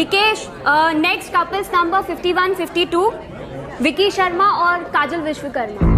Nikesh, next couples number 51-52, Vicky Sharma और काजल विश्वकर्मा।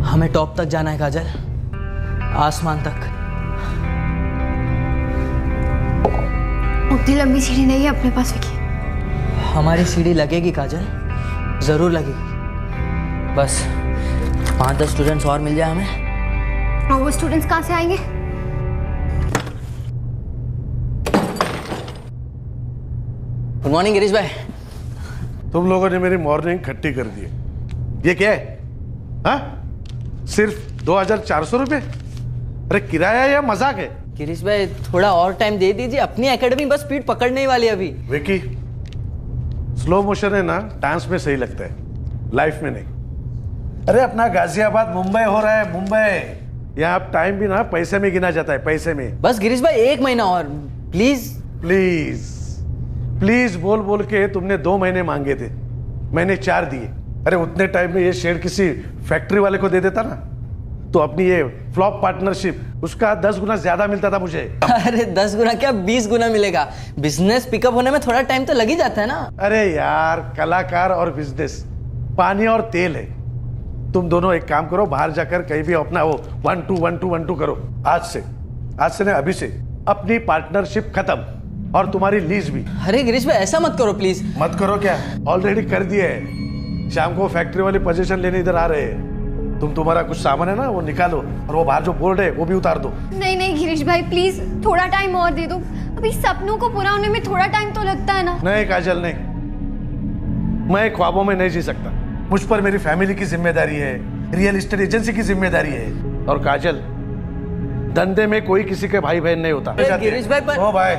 हमें top तक जाना है काजल, आसमान तक। उतनी लंबी सीढ़ी नहीं है अपने पास विकी। हमारी सीढ़ी लगेगी काजल, जरूर लगेगी। बस 5-10 स्टूडेंट्स और मिल जाए हमें। और वो स्टूडेंट्स कहाँ से आएंगे? गुड मॉर्निंग गिरीश भाई। तुम लोगों ने मेरी मॉर्निंग खट्टी कर दी है। ये क्या है? हाँ? सिर्फ 2400 रुपये? अरे किराया या मजाक है? गिरीश भाई थोड़ा और टाइम दे दीजिए, अपनी एकेडमी बस स्पीड पकड़ने ही वाली अभी। विकी, स्लो मोशन है ना डांस में सही लगता है, लाइफ में नहीं। अरे अपना गाजियाबाद मुंबई हो रहा है, मुंबई। यहाँ अब टाइम भी ना पैसे में गिना जाता है, पैसे में। बस गिरीश भाई 1 महीना और प्लीज। प्लीज प्लीज बोल बोल के तुमने 2 महीने मांगे थे, मैंने 4 दिए। अरे उतने टाइम में ये शेयर किसी फैक्ट्री वाले को दे देता ना, तो अपनी ये फ्लॉप पार्टनरशिप उसका 10 गुना ज्यादा मिलता था मुझे। अरे 10 गुना क्या 20 गुना मिलेगा। बिजनेस पिकअप होने में थोड़ा टाइम तो लग ही जाता है ना। अरे यार, कलाकार और बिजनेस पानी और तेल है। तुम दोनों एक काम करो, बाहर जाकर कहीं भी अपना वो 1-2 करो। आज से ना अभी से अपनी पार्टनरशिप खत्म, और तुम्हारी लीज भी। अरे गिरीश भाई ऐसा मत करो प्लीज। मत करो क्या, ऑलरेडी कर दिए है। शाम को फैक्ट्री वाली पोजीशन लेने इधर आ रहे हैं। तुम्हारा कुछ सामान है ना वो निकालो, और वो बाहर जो बोर्ड है वो भी उतार दो। नहीं नहीं गिरीश भाई प्लीज, थोड़ा टाइम और दे दो। अभी सपनों को पूरा होने में थोड़ा टाइम तो लगता है ना। नहीं काजल नहीं, मैं ख्वाबों में नहीं जी सकता। मुझ पर मेरी फैमिली की जिम्मेदारी है, रियल एस्टेट एजेंसी की जिम्मेदारी है। और काजल, धंधे में कोई किसी के भाई बहन नहीं होता। गिरीश भाई पर... ओ भाई,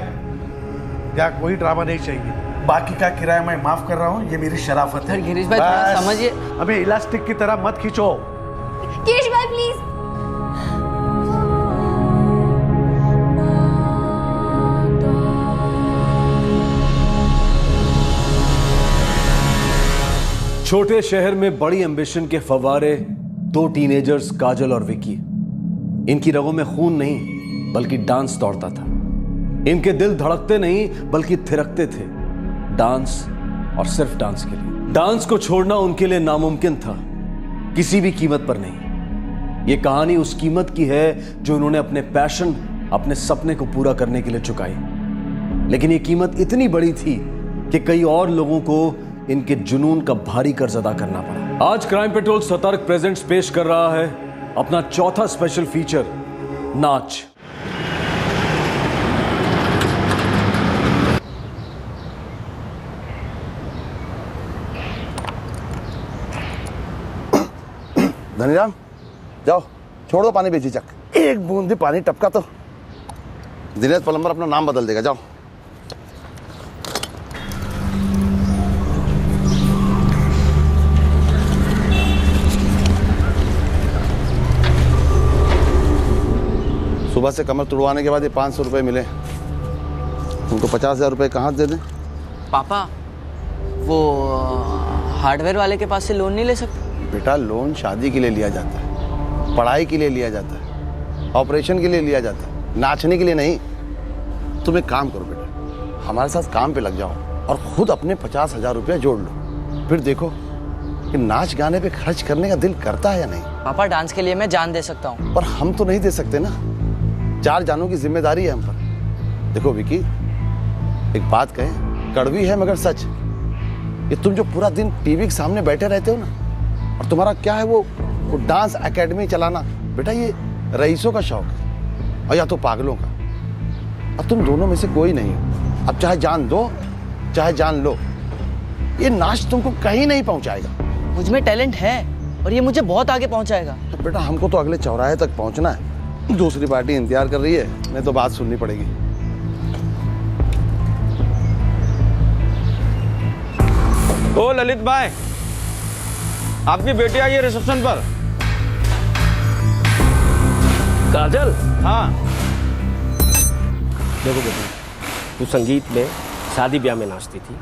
क्या कोई ड्रामा नहीं चाहिए। बाकी का किराया मैं माफ कर रहा हूँ, ये मेरी शराफत है। गिरीश भाई थोड़ा समझिए। अभी इलास्टिक की तरह मत खींचो। गिरीश भाई प्लीज। छोटे शहर में बड़ी एम्बिशन के फव्वारे, 2 टीनेजर्स काजल और विकी। इनकी रगों में खून नहीं बल्कि डांस दौड़ता था। इनके दिल धड़कते नहीं बल्कि थिरकते थे, डांस और सिर्फ डांस के लिए। डांस को छोड़ना उनके लिए नामुमकिन था, किसी भी कीमत पर नहीं। यह कहानी उस कीमत की है जो उन्होंने अपने पैशन, अपने सपने को पूरा करने के लिए चुकाई। लेकिन यह कीमत इतनी बड़ी थी कि कई और लोगों को इनके जुनून का भारी कर्ज अदा करना पड़ा। आज क्राइम पेट्रोल सतर्क प्रेजेंट्स पेश कर रहा है अपना चौथा स्पेशल फीचर, नाच। धनीराम जाओ, छोड़ दो पानी बेची चक। एक बूंद भी पानी टपका तो दिनेश प्लम्बर अपना नाम बदल देगा, जाओ। सुबह से कमर तुड़वाने के बाद ये 500 रुपये मिले, उनको 50,000 रुपये कहाँ दे दें? पापा वो हार्डवेयर वाले के पास से लोन नहीं ले सकते? बेटा लोन शादी के लिए लिया जाता है, पढ़ाई के लिए लिया जाता है, ऑपरेशन के लिए लिया जाता है, नाचने के लिए नहीं। तुम एक काम करो बेटा, हमारे साथ काम पे लग जाओ और खुद अपने 50,000 रुपये जोड़ लो, फिर देखो कि नाच गाने पे खर्च करने का दिल करता है या नहीं। पापा डांस के लिए मैं जान दे सकता हूँ। पर हम तो नहीं दे सकते ना, 4 जानों की जिम्मेदारी है हम पर। देखो विकी, एक बात कहें, कड़वी है मगर सच, ये तुम जो पूरा दिन टीवी के सामने बैठे रहते हो ना, और तुम्हारा क्या है वो डांस एकेडमी चलाना, बेटा ये रईसों का शौक है और या तो पागलों का, और तुम दोनों में से कोई नहीं हो। अब चाहे जान दो चाहे जान लो, ये नाच तुमको कहीं नहीं पहुंचाएगा। मुझ में टैलेंट है और ये मुझे बहुत आगे पहुंचाएगा। तो बेटा हमको तो अगले चौराहे तक पहुंचना है, दूसरी पार्टी इंतजार कर रही है, नहीं तो बात सुननी पड़ेगी। ओ ललित भाई, आपकी बेटी आई है रिसेप्शन पर। काजल, हाँ। देखो बेटी, तू संगीत में, शादी ब्याह में नाचती थी,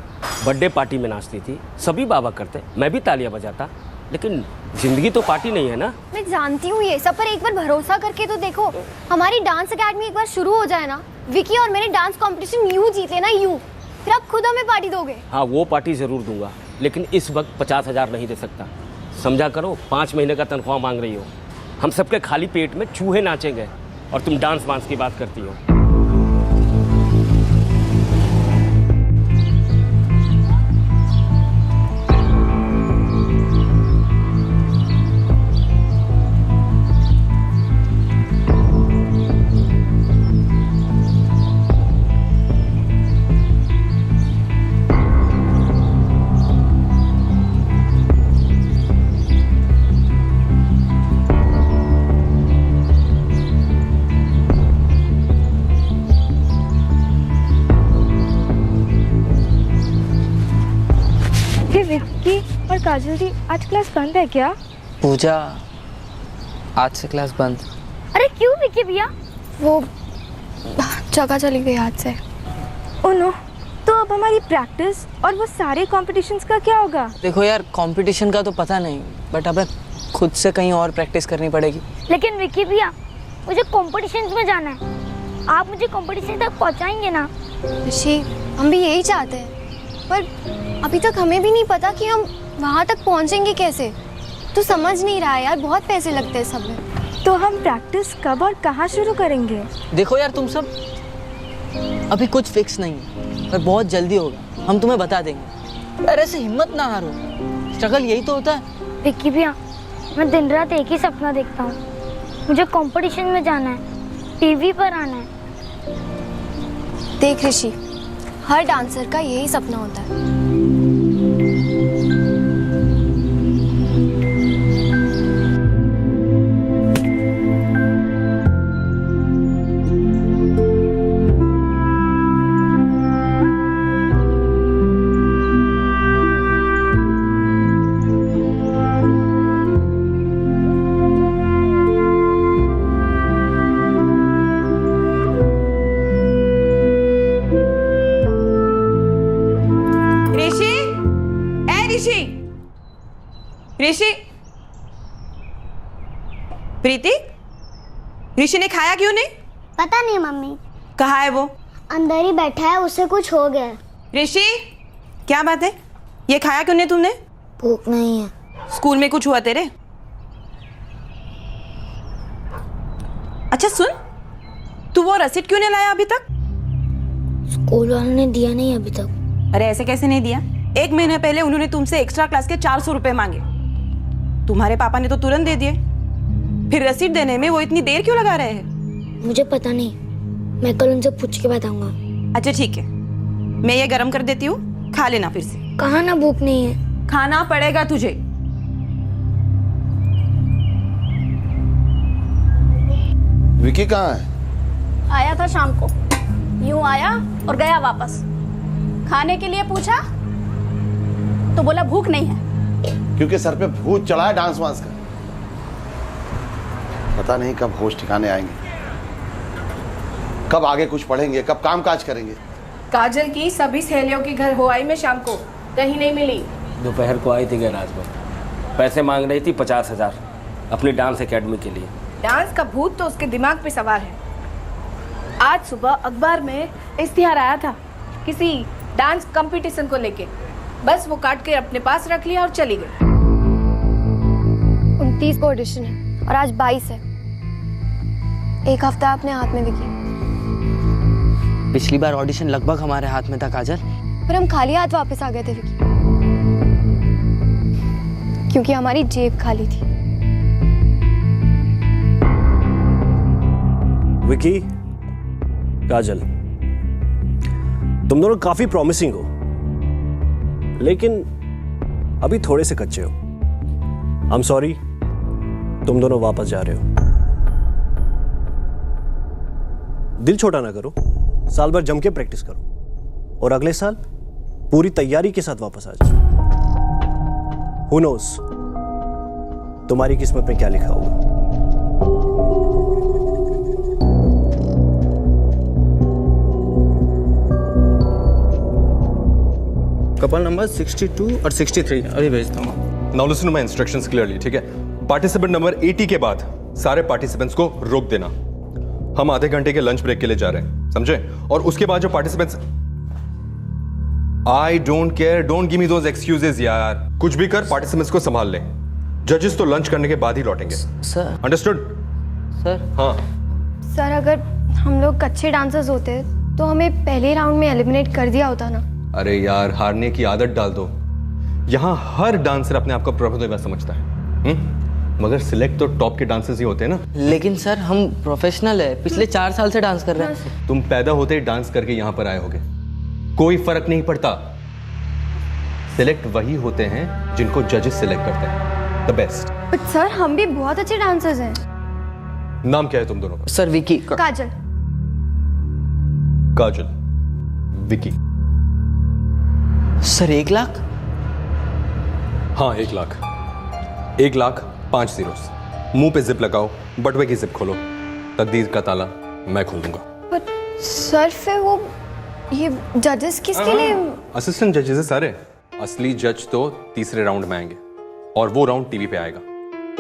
बर्थडे पार्टी में नाचती थी, सभी बाबा करते, मैं भी तालियां बजाता, लेकिन जिंदगी तो पार्टी नहीं है ना। मैं जानती हूँ ये सब, पर एक बार भरोसा करके तो देखो। हमारी डांस एकेडमी एक बार शुरू हो जाए ना, विकी और मेरे डांस कंपटीशन यूं जीते ना यूं, फिर आप खुद हमें पार्टी दोगे। हाँ वो पार्टी जरूर दूंगा, लेकिन इस वक्त 50,000 नहीं दे सकता। समझा करो, 5 महीने का तनख्वाह मांग रही हो। हम सबके खाली पेट में चूहे नाचेंगे और तुम डांस वांस की बात करती हो। विक्की और काजल दी, आज क्लास बंद है क्या? पूजा, आज से क्लास बंद। अरे क्यों विकी भैया? वो जगह चली गई हाथ से। ओह नो, तो अब हमारी प्रैक्टिस और वो सारे कॉम्पिटिशन्स का क्या होगा? देखो यार, कंपटीशन का तो पता नहीं, बट अब खुद से कहीं और प्रैक्टिस करनी पड़ेगी। लेकिन विकी भैया, मुझे कॉम्पिटिशन्स में जाना है, आप मुझे कॉम्पिटिशन तक पहुंचाएंगे ना? ऋषि, हम भी यही चाहते हैं, पर अभी तक हमें भी नहीं पता कि हम वहाँ तक पहुँचेंगे कैसे। तू समझ नहीं रहा है यार, बहुत पैसे लगते हैं सब में। तो हम प्रैक्टिस कब और कहाँ शुरू करेंगे? देखो यार, तुम सब अभी कुछ फिक्स नहीं है, पर बहुत जल्दी होगा, हम तुम्हें बता देंगे। यार ऐसे हिम्मत ना हारो, स्ट्रगल यही तो होता है। विक्की भैया, मैं दिन रात एक ही सपना देखता हूँ, मुझे कंपटीशन में जाना है, टीवी पर आना है। देख ऋषि, हर डांसर का यही सपना होता है। ऋषि, प्रीति, ऋषि ने खाया क्यों नहीं? पता नहीं मम्मी। कहाँ है वो? अंदर ही बैठा है, उसे कुछ हो गया। ऋषि, क्या बात है? ये खाया क्यों नहीं तुमने? भूख नहीं है। स्कूल में कुछ हुआ तेरे? अच्छा सुन, तू वो रसीद क्यों नहीं लाया अभी तक? स्कूल वालों ने दिया नहीं अभी तक। अरे ऐसे कैसे नहीं दिया? 1 महीने पहले उन्होंने तुमसे एक्स्ट्रा क्लास के 400 रुपए मांगे, तुम्हारे पापा ने तो तुरंत दे दिए, फिर रसीद देने में वो इतनी देर क्यों लगा रहे हैं? मुझे पता नहीं, मैं कल उनसे पूछ के बताऊंगा। अच्छा ठीक है, मैं ये गरम कर देती हूँ, खा लेना फिर से। कहाँ ना, भूख नहीं है। खाना पड़ेगा तुझे। विकी कहाँ है? आया था शाम को। यूं आया और गया वापस। खाने के लिए पूछा तो बोला भूख नहीं है। क्योंकि सर पे भूत चढ़ा है डांस वांस का। पता नहीं कब होश ठिकाने आएंगे, कब आगे कुछ पढ़ेंगे, कब काम काज करेंगे। काजल की सभी सहेलियों के घर हो आई मैं शाम को, कहीं नहीं मिली। दोपहर को आई थी गैराज में, पैसे मांग रही थी 50,000 अपनी डांस एकेडमी के लिए। डांस का भूत तो उसके दिमाग पे सवार है। आज सुबह अखबार में इश्तिहार आया था किसी डांस कंपटीशन को लेके, बस वो काट के अपने पास रख लिया और चली गई। 29 को ऑडिशन है और आज 22 है। एक हफ्ता अपने हाथ में विकी। पिछली बार ऑडिशन लगभग हमारे हाथ में था काजल, पर हम खाली हाथ वापस आ गए थे विकी, क्योंकि हमारी जेब खाली थी। विकी, काजल, तुम दोनों काफी प्रॉमिसिंग हो, लेकिन अभी थोड़े से कच्चे हो। आई एम सॉरी, तुम दोनों वापस जा रहे हो। दिल छोटा ना करो, साल भर जम के प्रैक्टिस करो और अगले साल पूरी तैयारी के साथ वापस आ जाओ। Who knows, तुम्हारी किस्मत में क्या लिखा होगा। कपल नंबर 62 और 63 अभी भेजता हूँ। Now listen to my instructions clearly, ठीक है? पार्टिसिपेंट नंबर 80 के बाद सारे पार्टिसिपेंट्स को रोक देना। हम आधे घंटे के लंच ब्रेक के लिए जा रहे हैं, समझे? और उसके बाद जो participants, I don't care, don't give me those excuses यार। कुछ भी कर, पार्टिसिपेंट्स को संभाल ले। जजेस तो लंच करने के बाद ही लौटेंगे। सर। अंडरस्टूड? सर। हाँ सर, अगर हम लोग अच्छे डांसर्स होते तो हमें पहले राउंड में एलिमिनेट कर दिया होता ना। अरे यार, हारने की आदत डाल दो। यहाँ हर डांसर अपने आप को प्रभुदेवा समझता है, मगर सिलेक्ट तो टॉप के डांसर्स ही होते हैं ना। लेकिन सर, हम प्रोफेशनल है, पिछले 4 साल से डांस कर रहे हैं। तुम पैदा होते ही डांस करके यहाँ पर आए होगे, कोई फर्क नहीं पड़ता। सिलेक्ट वही होते हैं जिनको जजेस सिलेक्ट करते हैं, द बेस्ट। बट सर, हम भी बहुत अच्छे डांसर्स हैं। नाम क्या है तुम दोनों का? सर, विकी। काजल। काजल, विकी। सर, 1 लाख? हाँ, 1 लाख। 1 लाख 5 zeros। मुंह पे जिप लगाओ, बटवे की जिप खोलो, तकदीर का ताला मैं खोल दूंगा। बट सर, फिर वो ये जजेस किसके लिए? असिस्टेंट जजेस है सारे। असली जज तो तीसरे राउंड में आएंगे और वो राउंड टीवी पे आएगा।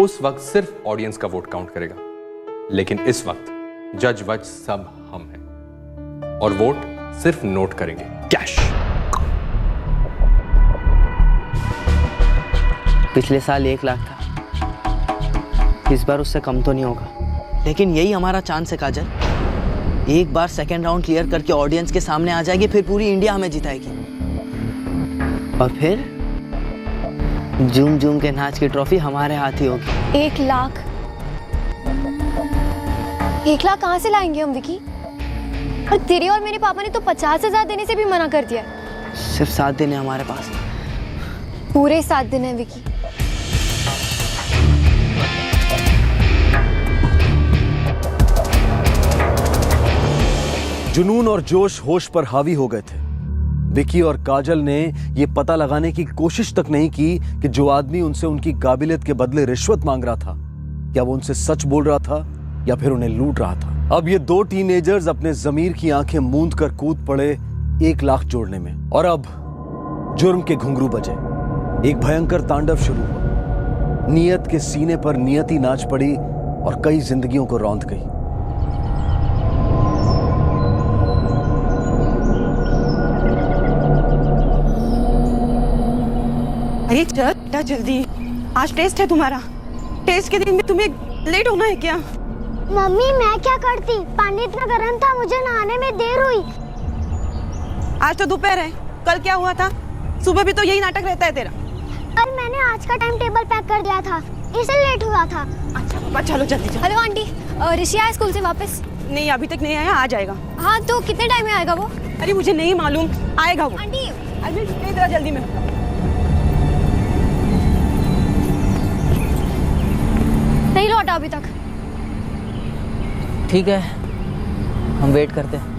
उस वक्त सिर्फ ऑडियंस का वोट काउंट करेगा, लेकिन इस वक्त जज वज सब हम हैं और वोट सिर्फ नोट करेंगे, कैश। पिछले साल 1 लाख था, इस बार उससे कम तो नहीं होगा। लेकिन यही हमारा चांस है काजल। एक बार सेकेंड राउंड क्लियर करके ऑडियंस के सामने आ जाएगी, फिर पूरी इंडिया हमें जिताएगी और फिर झूम झूम के नाच की ट्रॉफी हमारे हाथ ही होगी। 1 लाख? 1 लाख कहाँ से लाएंगे हम विकी? और तेरे और मेरे पापा ने तो 50,000 देने से भी मना कर दिया। सिर्फ 7 दिन है हमारे पास। पूरे 7 दिन है विकी। जुनून और जोश होश पर हावी हो गए थे। विकी और काजल ने यह पता लगाने की कोशिश तक नहीं की कि जो आदमी उनसे उनकी काबिलियत के बदले रिश्वत मांग रहा था, क्या वो उनसे सच बोल रहा था या फिर उन्हें लूट रहा था। अब ये 2 टीनेजर्स अपने जमीर की आंखें मूंद कर कूद पड़े 1 लाख जोड़ने में। और अब जुर्म के घुंघरू बजे, एक भयंकर तांडव शुरू हुआ। नियत के सीने पर नियति नाच पड़ी और कई जिंदगियों को रौंद गई। अरे चल जल्दी, आज टेस्ट है तुम्हारा। टेस्ट के दिन में तुम्हें लेट होना है क्या? मम्मी, मैं क्या करती, पानी इतना गर्म था, मुझे नहाने में देर हुई। आज तो दोपहर है, कल क्या हुआ था? सुबह भी तो यही नाटक रहता है तेरा। कल मैंने आज का टाइम टेबल पैक कर दिया था, इसलिए लेट हुआ था। अच्छा पापा, चलो जल्दी चलो। हेलो आंटी, ऋषि आया स्कूल से वापस? नहीं, अभी तक नहीं आया, आ जाएगा। हाँ, तो कितने टाइम में आएगा वो? अरे मुझे नहीं मालूम, आएगा वो। आंटी, अभी जल्दी में। नहीं लौटा अभी तक। ठीक है, हम वेट करते हैं।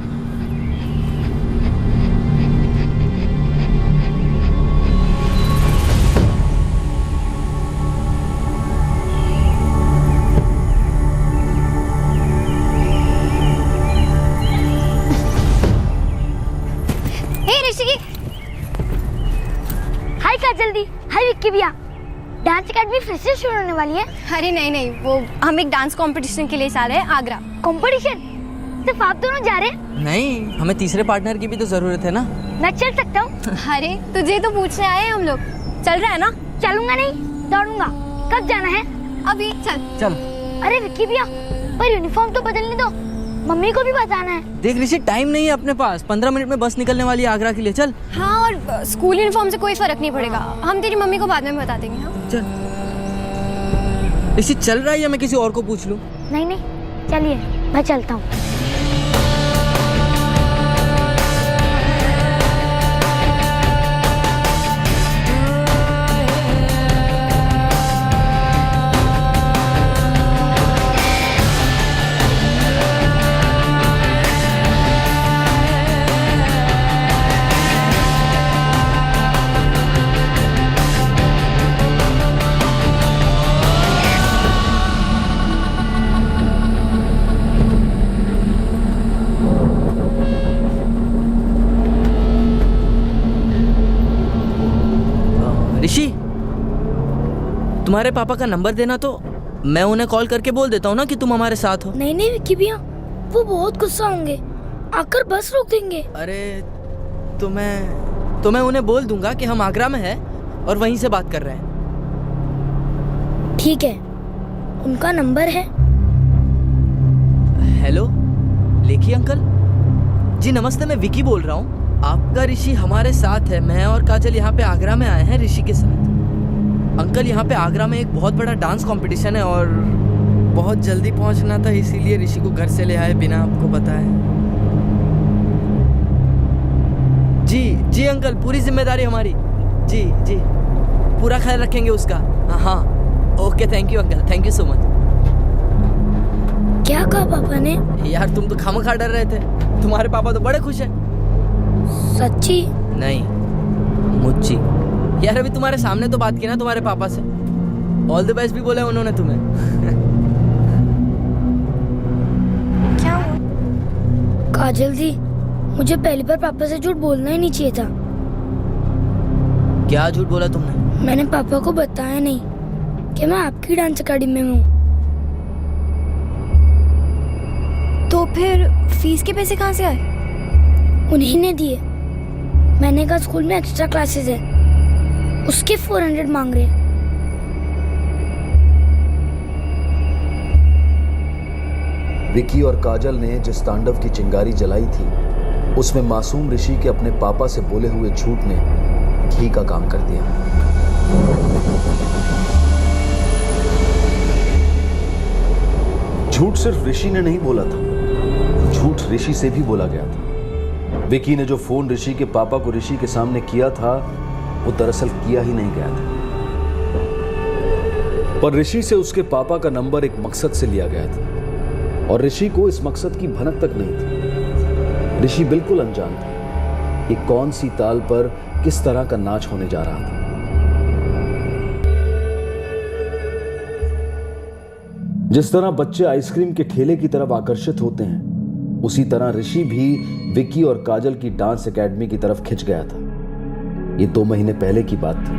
हाय काजल दी, हाय विक्की भैया। डांस अकेडमी फिर से शुरू होने वाली है? अरे नहीं नहीं, वो हम एक डांस कंपटीशन के लिए जा रहे हैं आगरा। कंपटीशन? सिर्फ आप दोनों जा रहे हैं? नहीं, हमें तीसरे पार्टनर की भी तो जरूरत है ना। मैं चल सकता हूँ? अरे तुझे तो पूछने आए हैं हम लोग। चल रहा है ना? चलूंगा नहीं, दौड़ूंगा। कब जाना है? अभी चल। चल। अरे विक्की भैया, पर यूनिफॉर्म तो बदलने दो, मम्मी को भी बताना है। देख ऋषि, टाइम नहीं है अपने पास, 15 मिनट में बस निकलने वाली है आगरा के लिए। चल। हाँ, और स्कूल यूनिफॉर्म से कोई फर्क नहीं पड़ेगा, हम तेरी मम्मी को बाद में बता देंगे। हाँ? चल। ऋषि चल रहा है या मैं किसी और को पूछ लूं? नहीं नहीं, चलिए मैं चलता हूँ। ऋषि, तुम्हारे पापा का नंबर देना तो मैं उन्हें कॉल करके बोल देता हूँ ना कि तुम हमारे साथ हो। नहीं नहीं विक्की भैया, वो बहुत गुस्सा होंगे, आकर बस रोक देंगे। अरे तो मैं उन्हें बोल दूंगा कि हम आगरा में हैं और वहीं से बात कर रहे हैं। ठीक है, उनका नंबर है? हेलो लेखी अंकल जी, नमस्ते, मैं विकी बोल रहा हूँ। आपका ऋषि हमारे साथ है, मैं और काजल यहाँ पे आगरा में आए हैं ऋषि के साथ। अंकल, यहाँ पे आगरा में एक बहुत बड़ा डांस कंपटीशन है और बहुत जल्दी पहुँचना था, इसीलिए ऋषि को घर से ले आए बिना आपको बताए। जी जी अंकल, पूरी जिम्मेदारी हमारी। जी जी, पूरा ख्याल रखेंगे उसका। हाँ okay, thank you uncle, thank you so much. क्या कहा पापा ने? यार तुम तो खामखा डर रहे थे, तुम्हारे पापा तो बड़े खुश हैं। सच्ची? नहीं मुच्ची। यार अभी तुम्हारे सामने तो बात की ना तुम्हारे पापा से, ऑल द बेस्ट भी बोला है उन्होंने तुम्हें। क्या हुआ? काजल दी, मुझे पहली बार पापा से झूठ बोलना ही नहीं चाहिए था। क्या झूठ बोला तुमने? मैंने पापा को बताया नहीं कि मैं आपकी डांस अकेडमी में हूँ। तो फिर फीस के पैसे कहाँ से आए? उन्हीं ने दिए। मैंने कहा स्कूल में एक्स्ट्रा क्लासेस है, उसके 400 मांग रहे। विकी और काजल ने जिस तांडव की चिंगारी जलाई थी, उसमें मासूम ऋषि के अपने पापा से बोले हुए झूठ ने घी का काम कर दिया। झूठ सिर्फ ऋषि ने नहीं बोला था, झूठ ऋषि से भी बोला गया था। विकी ने जो फोन ऋषि के पापा को ऋषि के सामने किया था, वो दरअसल किया ही नहीं गया था, पर ऋषि से उसके पापा का नंबर एक मकसद से लिया गया था और ऋषि को इस मकसद की भनक तक नहीं थी। ऋषि बिल्कुल अनजान था कि कौन सी ताल पर किस तरह का नाच होने जा रहा था। जिस तरह बच्चे आइसक्रीम के ठेले की तरफ आकर्षित होते हैं, उसी तरह ऋषि भी विकी और काजल की डांस एकेडमी की तरफ खिंच गया था। ये 2 महीने पहले की बात थी।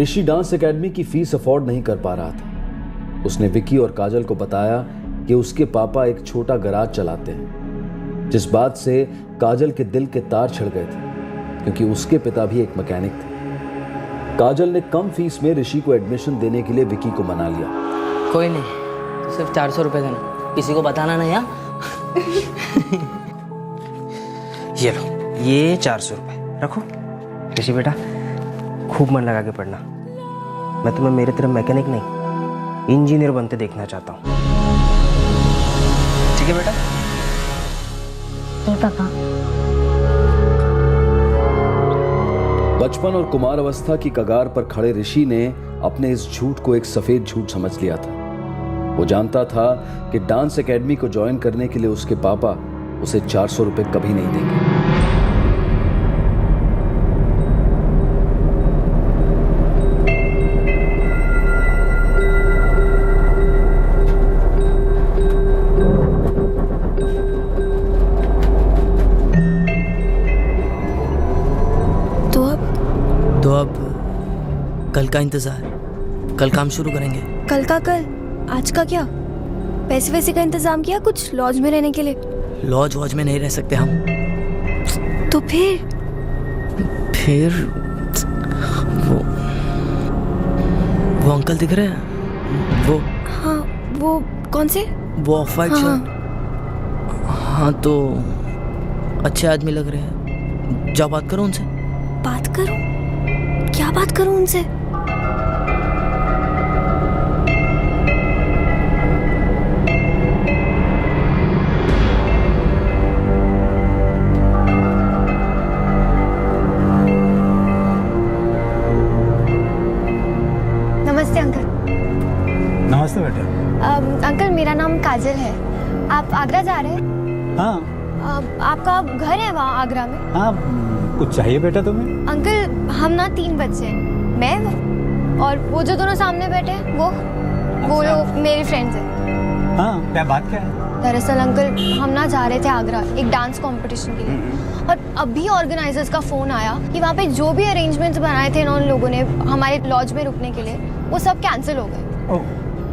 ऋषि डांस एकेडमी की फीस अफोर्ड नहीं कर पा रहा था। उसने विकी और काजल को बताया कि उसके पापा एक छोटा गराज चलाते हैं, जिस बात से काजल के दिल के तार छिड़ गए थे, क्योंकि उसके पिता भी एक मैकेनिक थे। काजल ने कम फीस में ऋषि को एडमिशन देने के लिए विकी को मना लिया। कोई नहीं, तो सिर्फ 400 रुपए देना, किसी को बताना नहीं। यार ये लो, ये 400 रुपए रखो। ऋषि बेटा, खूब मन लगा के पढ़ना। मैं तुम्हें मेरे तरफ मैकेनिक नहीं, इंजीनियर बनते देखना चाहता हूँ। ठीक है बेटा? पापा। बचपन और कुमार अवस्था की कगार पर खड़े ऋषि ने अपने इस झूठ को एक सफेद झूठ समझ लिया था। वो जानता था कि डांस एकेडमी को ज्वाइन करने के लिए उसके पापा उसे 400 रुपए कभी नहीं देंगे। कल का इंतजार, कल काम शुरू करेंगे। कल का कल, आज का क्या? पैसे वैसे का इंतजाम किया कुछ लॉज में रहने के लिए? लॉज वॉज में नहीं रह सकते हम। तो फिर वो अंकल दिख रहे हैं? वो हाँ, वो कौन से? वो ऑफ वाइट शर्ट। हाँ तो अच्छे आदमी लग रहे हैं, जाओ बात करो उनसे। बात करूं? क्या बात करूं उनसे? नमस्ते अंकल। नमस्ते बेटा। अंकल मेरा नाम काजल है। आप आगरा जा रहे हैं? हाँ। आपका घर है वहाँ आगरा में? हाँ, कुछ चाहिए बेटा तुम्हें? अंकल हम ना 3 बच्चे हैं, मैं और वो जो दोनों सामने बैठे हैं वो लोग मेरी फ्रेंड्स हैं। हाँ, क्या बात क्या है? दरअसल अंकल हम ना जा रहे थे आगरा एक डांस कंपटीशन के लिए, और अभी ऑर्गेनाइजर्स का फोन आया कि वहाँ पे जो भी अरेंजमेंट्स बनाए थे उन लोगों ने हमारे लॉज में रुकने के लिए, वो सब कैंसिल हो गए।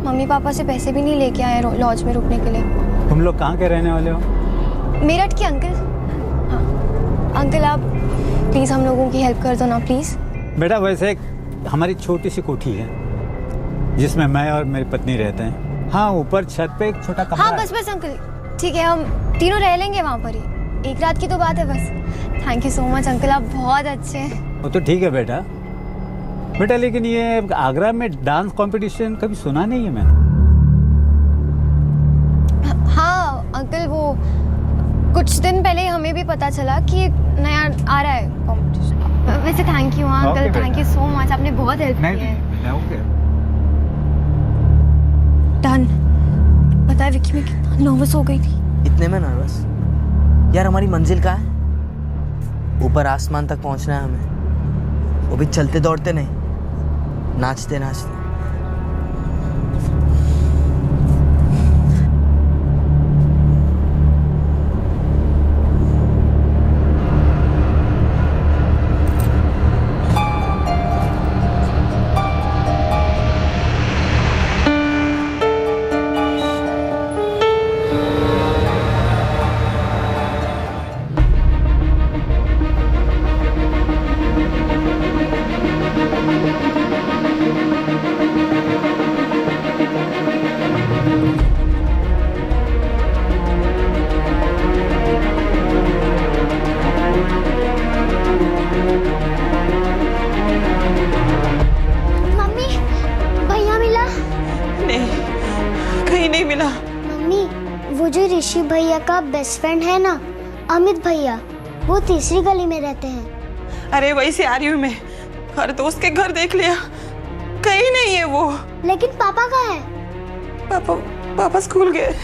मम्मी पापा से पैसे भी नहीं लेके आए लॉज में रुकने के लिए। तुम लोग कहाँ के रहने वाले हो? मेरठ के अंकल। हाँ अंकल, आप प्लीज़ हम लोगों की हेल्प कर दो ना प्लीज़। बेटा वैसे एक हमारी छोटी सी कोठी है जिसमें मैं और मेरी पत्नी रहते हैं। हाँ, ऊपर छत पे एक छोटा कमरा। हाँ बस अंकल, ठीक है, हम तीनों रह लेंगे वहाँ पर ही, एक रात की तो बात है बस। Thank you so much uncle, आप बहुत अच्छे हैं। वो तो ठीक है बेटा। लेकिन ये आगरा में डांस कंपटीशन कभी सुना नहीं है मैंने। हाँ अंकल, वो कुछ दिन पहले हमें भी पता चला कि नया आ रहा है कंपटीशन। वैसे thank you uncle, thank you so much, आपने बहुत हेल्प की है। डन। पता है विक्की, मैं कितना नर्वस हो गई थी। इतने में नर्वस? यार हमारी मंजिल कहाँ है? ऊपर आसमान तक पहुंचना है हमें, वो भी चलते दौड़ते नहीं, नाचते नाचते। ऋषि भैया का बेस्ट फ्रेंड है ना, अमित भैया, वो तीसरी गली में रहते हैं। अरे वही से आ रही हूँ मैं, हर दोस्त के घर देख लिया, कहीं नहीं है वो। लेकिन पापा कहाँ है? पापा स्कूल गए।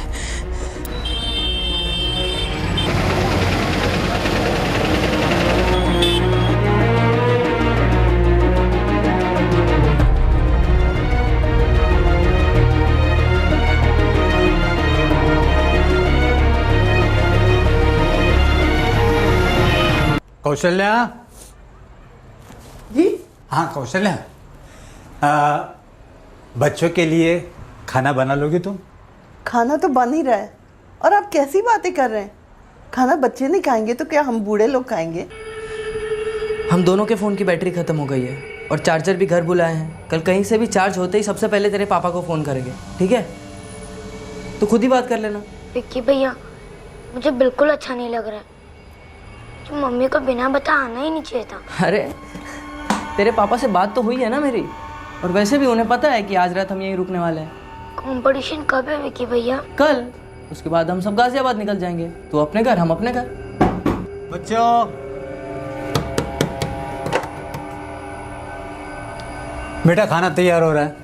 कौशल्या जी? हाँ कौशल्या, बच्चों के लिए खाना बना लोगी तुम? खाना तो बन ही रहा है, और आप कैसी बातें कर रहे हैं? खाना बच्चे नहीं खाएंगे तो क्या हम बूढ़े लोग खाएंगे? हम दोनों के फ़ोन की बैटरी ख़त्म हो गई है और चार्जर भी घर बुलाए हैं। कल कहीं से भी चार्ज होते ही सबसे पहले तेरे पापा को फ़ोन करेंगे, ठीक है? तो खुद ही बात कर लेना। विक्की भैया, मुझे बिल्कुल अच्छा नहीं लग रहा है। मम्मी को बिना बता आना ही नहीं चाहिए था। अरे तेरे पापा से बात तो हुई है ना मेरी, और वैसे भी उन्हें पता है कि आज रात हम यहीं रुकने वाले हैं। कंपटीशन कब है विक्की भैया? कल। उसके बाद हम सब गाजियाबाद निकल जाएंगे, तू अपने घर, हम अपने घर। बच्चों, बेटा खाना तैयार हो रहा है।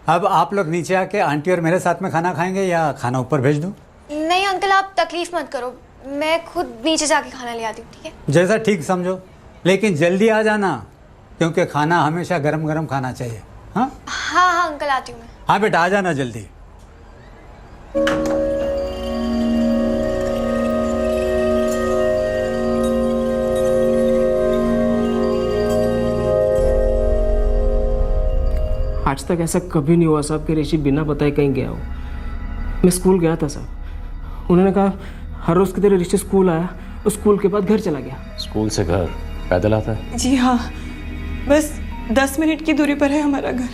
अब आप लोग नीचे आके आंटी और मेरे साथ में खाना खाएंगे या खाना ऊपर भेज दूं? नहीं अंकल, आप तकलीफ मत करो, मैं खुद नीचे जाके खाना ले आती हूँ, ठीक है? जैसा ठीक समझो, लेकिन जल्दी आ जाना, क्योंकि खाना हमेशा गरम गरम खाना चाहिए। हाँ हाँ अंकल, आती हूँ मैं। हाँ बेटा, आ जाना जल्दी। आज तक ऐसा कभी नहीं हुआ साहब कि ऋषि बिना बताए कहीं गया हो। मैं स्कूल गया था साहब, उन्होंने कहा हर रोज़ की तरह ऋषि स्कूल आया और स्कूल के बाद घर चला गया। स्कूल से घर पैदल आता है? जी हाँ, बस 10 मिनट की दूरी पर है हमारा घर।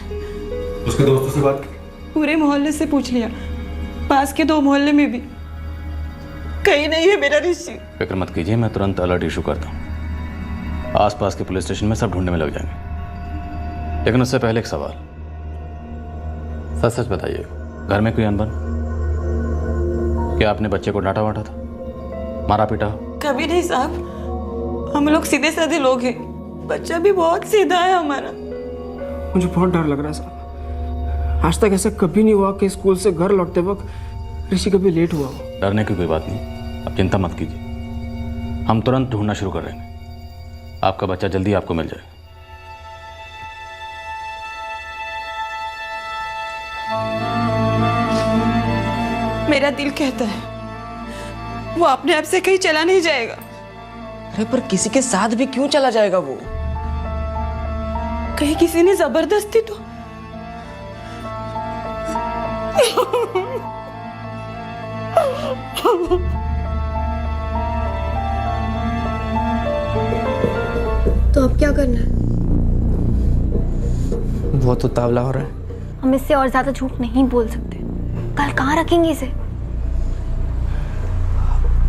उसके दोस्तों से बात की? पूरे मोहल्ले से पूछ लिया, पास के 2 मोहल्ले में भी, कहीं नहीं है मेरा ऋषि। फिक्र मत कीजिए, मैं तुरंत अलर्ट इशू करता हूँ। आसपास के पुलिस स्टेशन में सब ढूंढने में लग जाएंगे। लेकिन उससे पहले एक सवाल, सच सच बताइए, घर में कोई अनबन? क्या आपने बच्चे को डांटा वाटा था, मारा पीटा? कभी नहीं साहब, हम लोग सीधे साधे लोग हैं। बच्चा भी बहुत सीधा है हमारा। मुझे बहुत डर लग रहा है साहब, आज तक ऐसा कभी नहीं हुआ कि स्कूल से घर लौटते वक्त ऋषि कभी लेट हुआ हो। डरने की कोई बात नहीं, अब चिंता मत कीजिए, हम तुरंत ढूंढना शुरू कर रहे हैं। आपका बच्चा जल्दी आपको मिल जाएगा। मेरा दिल कहता है वो अपने आप से कहीं चला नहीं जाएगा। अरे पर किसी के साथ भी क्यों चला जाएगा वो? कहीं किसी ने जबरदस्ती तो अब क्या करना है? वो तो तावला हो रहा है। हम इससे और ज्यादा झूठ नहीं बोल सकते। कल कहाँ रखेंगे इसे?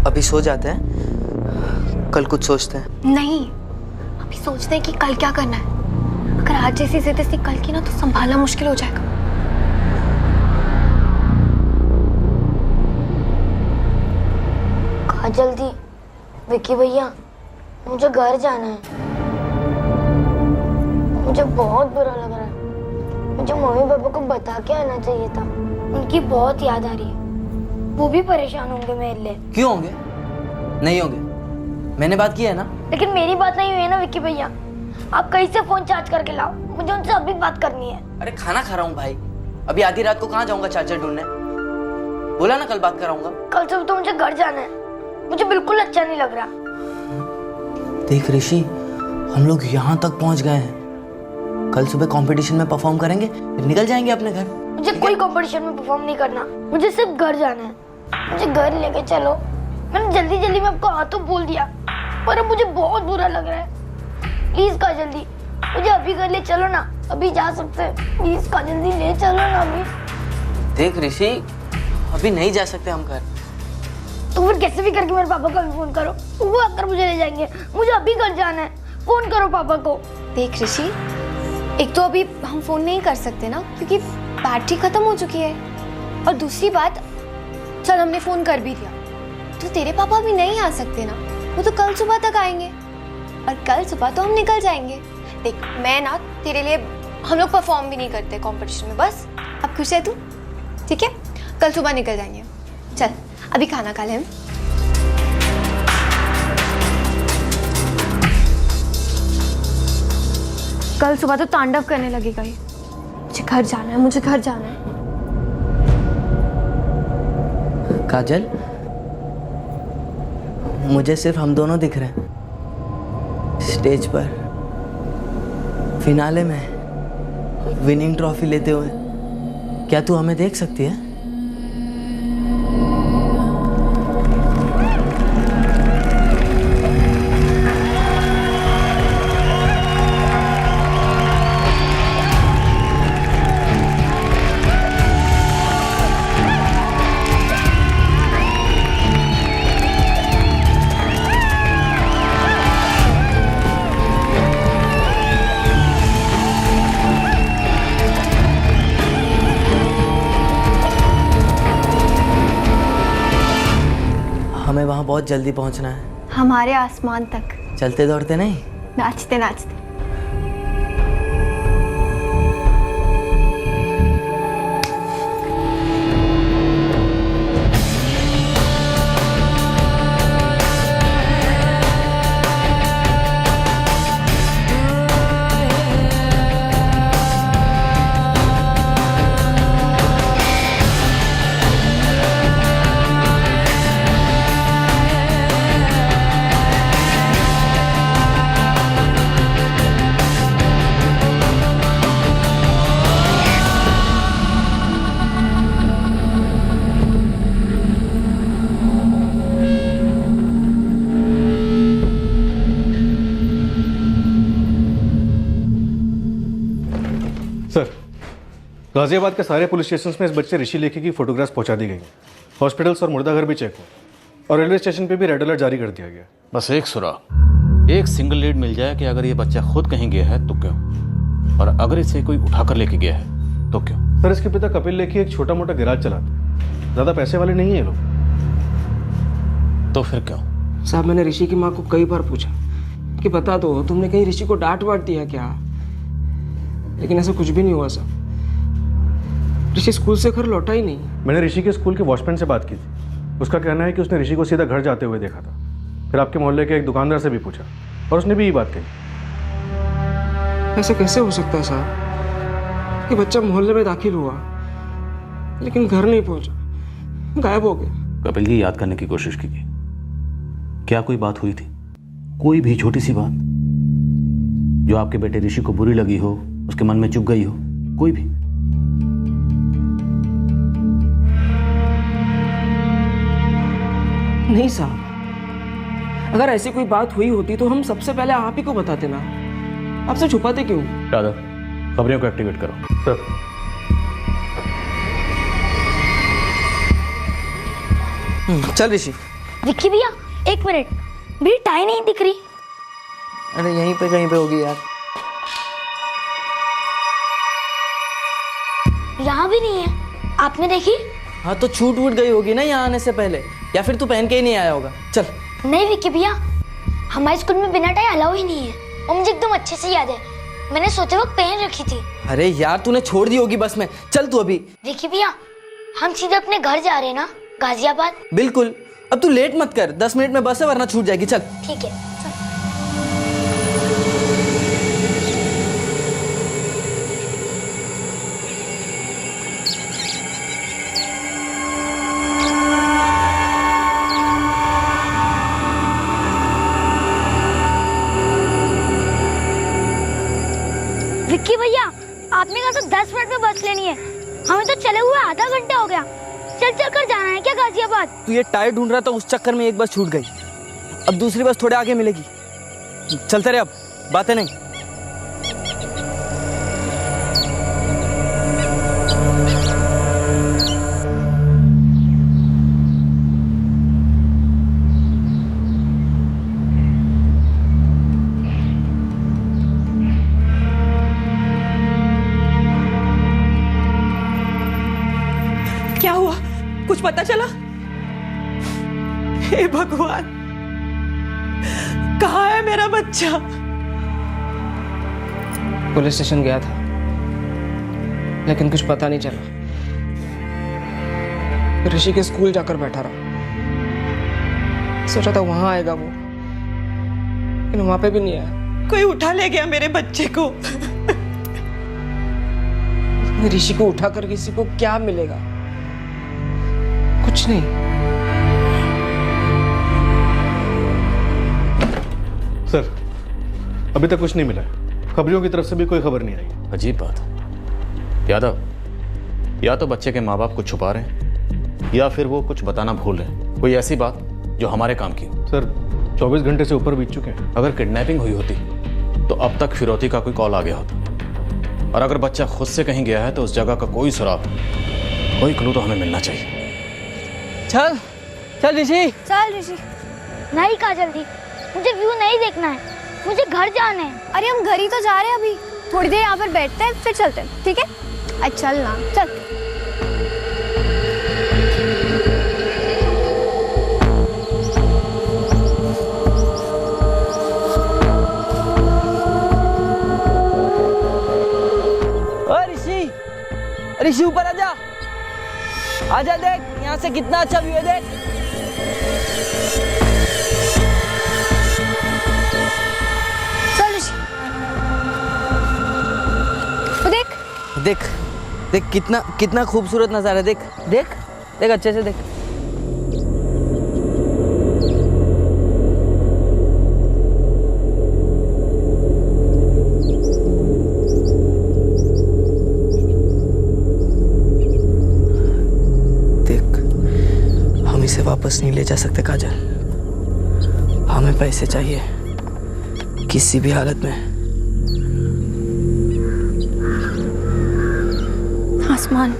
अभी सो जाते हैं, कल कुछ सोचते हैं। नहीं, अभी सोचते हैं कि कल क्या करना है। अगर आज जैसी जिद कल की ना तो संभालना मुश्किल हो जाएगा। काजल दी, विकी भैया, मुझे घर जाना है। मुझे बहुत बुरा लग रहा है। मुझे मम्मी पापा को बता के आना चाहिए था। उनकी बहुत याद आ रही है, वो भी परेशान होंगे मेरे लिए। क्यों होंगे? नहीं होंगे, मैंने बात की है ना। लेकिन मेरी बात नहीं हुई है ना विक्की भैया। आप कहीं से फोन चार्ज करके लाओ, मुझे उनसे अभी बात करनी है। अरे खाना खा रहा हूँ भाई, अभी आधी रात को कहाँ जाऊंगा चार्जर ढूंढने? बोला ना कल बात कराऊंगा। कल सुबह तो मुझे घर जाना है, मुझे बिल्कुल अच्छा नहीं लग रहा। देख ऋषि, हम लोग यहाँ तक पहुँच गए हैं, कल सुबह कंपटीशन में परफॉर्म करेंगे, फिर निकल जाएंगे अपने घर। मुझे कोई कंपटीशन में परफॉर्म नहीं करना, मुझे सिर्फ घर जाना है। मुझे घर लेके चलो। मैंने जल्दी जल्दी में आपको हाँ तो बोल दिया, पर अब मुझे बहुत बुरा लग रहा है। प्लीज काजल दी, मुझे अभी घर ले चलो ना, अभी जा सकते हैं। प्लीज काजल दी, ले चलो ना अभी। देख ऋषि, अभी नहीं जा सकते हम घर। तो फिर कैसे भी करके मेरे पापा को भी फोन करो, वो आकर मुझे ले जाएंगे। मुझे अभी घर जाना है, फोन करो पापा को। देख ऋषि, एक तो अभी हम फोन नहीं कर सकते ना क्योंकि बैटरी खत्म हो चुकी है, और दूसरी बात, चल हमने फोन कर भी दिया तो तेरे पापा भी नहीं आ सकते ना, वो तो कल सुबह तक आएंगे, और कल सुबह तो हम निकल जाएंगे। देख मैं ना तेरे लिए, हम लोग परफॉर्म भी नहीं करते कंपटीशन में। बस अब खुश है तू? ठीक है, कल सुबह निकल जाएंगे। चल अभी खाना खा ले हम। कल सुबह तो तांडव करने लगेगा ये। मुझे घर जाना है, मुझे घर जाना है। काजल, मुझे सिर्फ हम दोनों दिख रहे हैं स्टेज पर, फिनाले में विनिंग ट्रॉफी लेते हुए। क्या तू हमें देख सकती है? हमें वहाँ बहुत जल्दी पहुँचना है। हमारे आसमान तक। चलते दौड़ते नहीं, नाचते नाचते। गाजियाबाद के सारे पुलिस स्टेशन में इस बच्चे ऋषि लेखी की फोटोग्राफ्स पहुंचा दी गई हैं। हॉस्पिटल्स और मुर्दाघर भी चेक हो और रेलवे स्टेशन पे भी रेड अलर्ट जारी कर दिया गया। बस एक सुराग, एक सिंगल लीड मिल जाए कि अगर ये बच्चा खुद कहीं गया है तो क्यों, और अगर इसे कोई उठाकर लेके गया है तो क्यों। सर, इसके पिता कपिल लेखी एक छोटा मोटा गैराज चलाते, ज़्यादा पैसे वाले नहीं है लोग। तो फिर क्यों? साहब, मैंने ऋषि की माँ को कई बार पूछा कि बता दो तुमने कहीं ऋषि को डांट वाट दिया क्या, लेकिन ऐसा कुछ भी नहीं हुआ साहब। ऋषि स्कूल से घर लौटा ही नहीं। मैंने ऋषि के स्कूल के वॉचमैन से बात की थी। उसका कहना है कि उसने ऋषि को सीधा घर जाते हुए देखा था। फिर आपके मोहल्ले के एक दुकानदार से भी पूछा और उसने भी यही बात कही। ऐसा कैसे हो सकता है साहब कि बच्चा मोहल्ले में दाखिल हुआ लेकिन घर नहीं पहुंचा, गायब हो गया। कपिल की याद करने की कोशिश कीजिए, क्या कोई बात हुई थी, कोई भी छोटी सी बात जो आपके बेटे ऋषि को बुरी लगी हो, उसके मन में चुभ गई हो, कोई भी? नहीं साहब, अगर ऐसी कोई बात हुई होती तो हम सबसे पहले आप ही को बताते ना, आपसे छुपाते क्यों? यादव, खबरों को एक्टिवेट करो। सर। चल ऋषि। विक्की भैया एक मिनट, मेरी टाई नहीं दिख रही। अरे यहीं पे कहीं पे होगी यार। यहाँ भी नहीं है, आपने देखी? हाँ तो छूट वूट गई होगी ना यहाँ आने से पहले, या फिर तू पहन के ही नहीं आया होगा। चल। नहीं विक्की भैया, हमारे स्कूल में बिना टाई अलाउ ही नहीं है, और मुझे एकदम अच्छे से याद है, मैंने सोते वक्त पहन रखी थी। अरे यार तूने छोड़ दी होगी बस में। चल तू अभी। विक्की भैया, हम सीधे अपने घर जा रहे हैं ना, गाजियाबाद? बिल्कुल। अब तू लेट मत कर, 10 मिनट में बस है वरना छूट जाएगी। चल। ठीक है। विक्की भैया, आपने कहा था 10 मिनट में बस लेनी है, हमें तो चले हुए आधा घंटा हो गया। चल चल कर जाना है क्या गाजियाबाद? तू ये टायर ढूंढ रहा था, उस चक्कर में एक बस छूट गई, अब दूसरी बस थोड़े आगे मिलेगी। चलते रहे, अब बातें नहीं। क्या हुआ, कुछ पता चला? हे भगवान, कहाँ है मेरा बच्चा? पुलिस स्टेशन गया था लेकिन कुछ पता नहीं चला। ऋषि के स्कूल जाकर बैठा रहा, सोचा था वहां आएगा वो, लेकिन वहां पे भी नहीं आया। कोई उठा ले गया मेरे बच्चे को। ऋषि को उठाकर किसी को क्या मिलेगा? कुछ नहीं। सर, अभी तक कुछ नहीं मिला है। खबरियों की तरफ से भी कोई खबर नहीं आई। अजीब बात। यादव, या तो बच्चे के माँ बाप कुछ छुपा रहे हैं या फिर वो कुछ बताना भूल रहे हैं, कोई ऐसी बात जो हमारे काम की हो। सर, 24 घंटे से ऊपर बीत चुके हैं। अगर किडनैपिंग हुई होती तो अब तक फिरौती का कोई कॉल आ गया होता, और अगर बच्चा खुद से कहीं गया है तो उस जगह का कोई सुराग, कोई क्लू तो हमें मिलना चाहिए। चल चल ऋषि। चल ऋषि। नहीं काजल दी, मुझे व्यू नहीं देखना है, मुझे घर जाना है। अरे हम घर ही तो जा रहे हैं, अभी थोड़ी देर यहाँ पर बैठते हैं फिर चलते हैं, ठीक है? अच्छा चल ना, चल। ऋषि ऊपर आजा, आजा, देख यहाँ से कितना अच्छा व्यू है, देख। चल ऋषि, देख देख देख कितना कितना खूबसूरत नजारा है। देख देख देख अच्छे से देख। वापस नहीं ले जा सकते काजल, हमें पैसे चाहिए किसी भी हालत में। हाँ आसमान।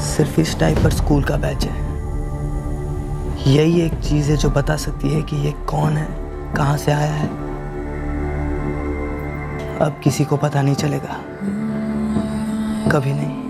सिर्फ इस टाइप पर स्कूल का बैच है। यही एक चीज है जो बता सकती है कि ये कौन है, कहां से आया है। अब किसी को पता नहीं चलेगा, कभी नहीं।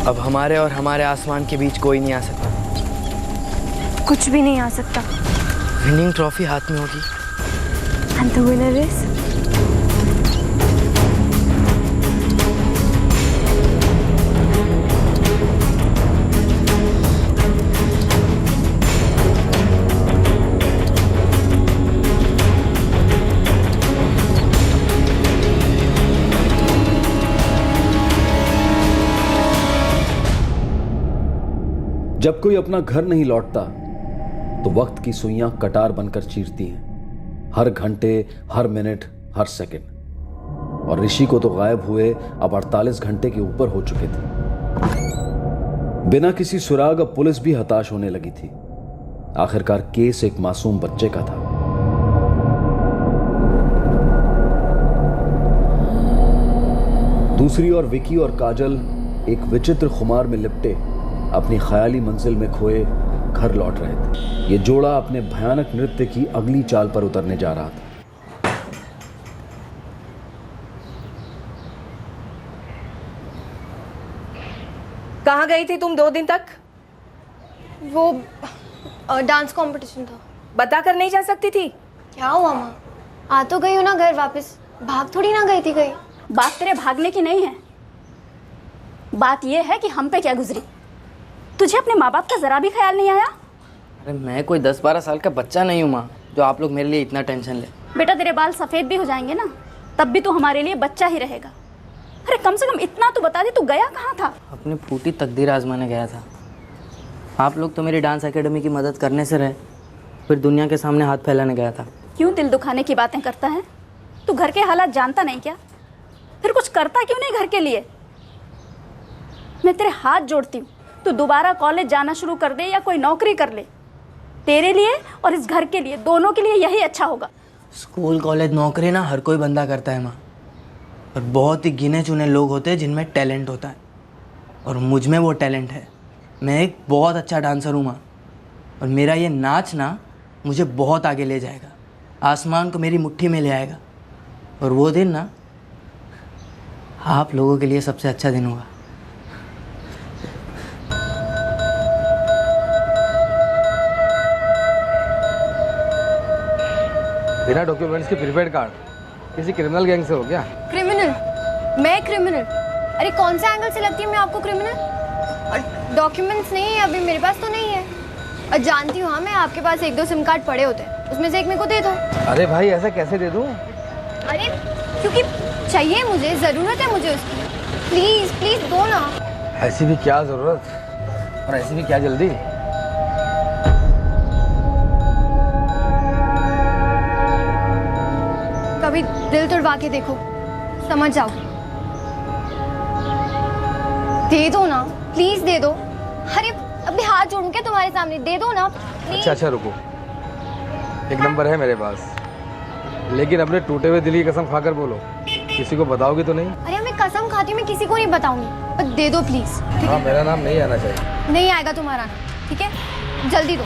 अब हमारे और हमारे आसमान के बीच कोई नहीं आ सकता। कुछ भी नहीं आ सकता। विनिंग ट्रॉफी हाथ में होगी। And the winner is? जब कोई अपना घर नहीं लौटता तो वक्त की सुइयां कटार बनकर चीरती हैं, हर घंटे, हर मिनट, हर सेकंड। और ऋषि को तो गायब हुए अब 48 घंटे के ऊपर हो चुके थे। बिना किसी सुराग अब पुलिस भी हताश होने लगी थी। आखिरकार केस एक मासूम बच्चे का था। दूसरी ओर विकी और काजल एक विचित्र खुमार में लिपटे अपनी ख्याली मंजिल में खोए घर लौट रहे थे। ये जोड़ा अपने भयानक नृत्य की अगली चाल पर उतरने जा रहा था। कहाँ गई थी तुम 2 दिन तक? वो डांस कंपटीशन था। बता कर नहीं जा सकती थी? क्या हुआ माँ? आ तो गई हूँ ना घर वापस, भाग थोड़ी ना गई थी कहीं। बात तेरे भागने की नहीं है, बात यह है कि हम पे क्या गुजरी। तुझे अपने माँ बाप का जरा भी ख्याल नहीं आया? अरे मैं कोई 10-12 साल का बच्चा नहीं हूँ माँ, जो आप लोग मेरे लिए इतना टेंशन ले। बेटा तेरे बाल सफ़ेद भी हो जाएंगे ना, तब भी तू हमारे लिए बच्चा ही रहेगा। अरे कम से कम इतना तो बता दे, तू गया कहाँ था? अपनी फूटी तकदीर आजमाने गया था। आप लोग तो मेरी डांस एकेडमी की मदद करने से रहे, फिर दुनिया के सामने हाथ फैलाने गया था। क्यों दिल दुखाने की बातें करता है? तू घर के हालात जानता नहीं क्या? फिर कुछ करता क्यों नहीं घर के लिए? मैं तेरे हाथ जोड़ती हूँ, तू दोबारा कॉलेज जाना शुरू कर दे या कोई नौकरी कर ले। तेरे लिए और इस घर के लिए, दोनों के लिए यही अच्छा होगा। स्कूल, कॉलेज, नौकरी ना हर कोई बंदा करता है माँ, और बहुत ही गिने चुने लोग होते हैं जिनमें टैलेंट होता है, और मुझ में वो टैलेंट है। मैं एक बहुत अच्छा डांसर हूँ माँ, और मेरा ये नाच ना मुझे बहुत आगे ले जाएगा, आसमान को मेरी मुट्ठी में ले आएगा, और वो दिन ना आप लोगों के लिए सबसे अच्छा दिन होगा। बिना डॉक्यूमेंट्स के प्रीपेड कार्ड, किसी क्रिमिनल गैंग से हो क्या? क्रिमिनल? मैं क्रिमिनल? अरे कौन से एंगल से लगती है मैं आपको क्रिमिनल? और डॉक्यूमेंट्स नहीं है अभी मेरे पास तो नहीं है। और जानती हूँ हाँ मैं आपके पास 1-2 सिम कार्ड पड़े होते हैं, उसमें से एक मेरे को दे दो। अरे भाई ऐसा कैसे दे दूँ? अरे क्योंकि चाहिए मुझे, ज़रूरत है मुझे उसकी। प्लीज़ प्लीज़ दो ना। ऐसी भी क्या ज़रूरत और ऐसी भी क्या जल्दी? कभी दिल तोड़वा के देखो, समझ जाओ। दे दो ना प्लीज, दे दो। अरे अभी हाथ जोड़ूं क्या तुम्हारे सामने? दे दो ना प्लीज। अच्छा रुको, एक नंबर है मेरे पास, लेकिन अपने टूटे हुए दिल की कसम खाकर बोलो, किसी को बताओगी तो नहीं? अरे मैं कसम खाती हूँ मैं किसी को नहीं बताऊंगी, पर दे दो प्लीज। हाँ मेरा नाम नहीं आना चाहिए। नहीं आएगा तुम्हारा नाम, ठीक है? जल्दी दो।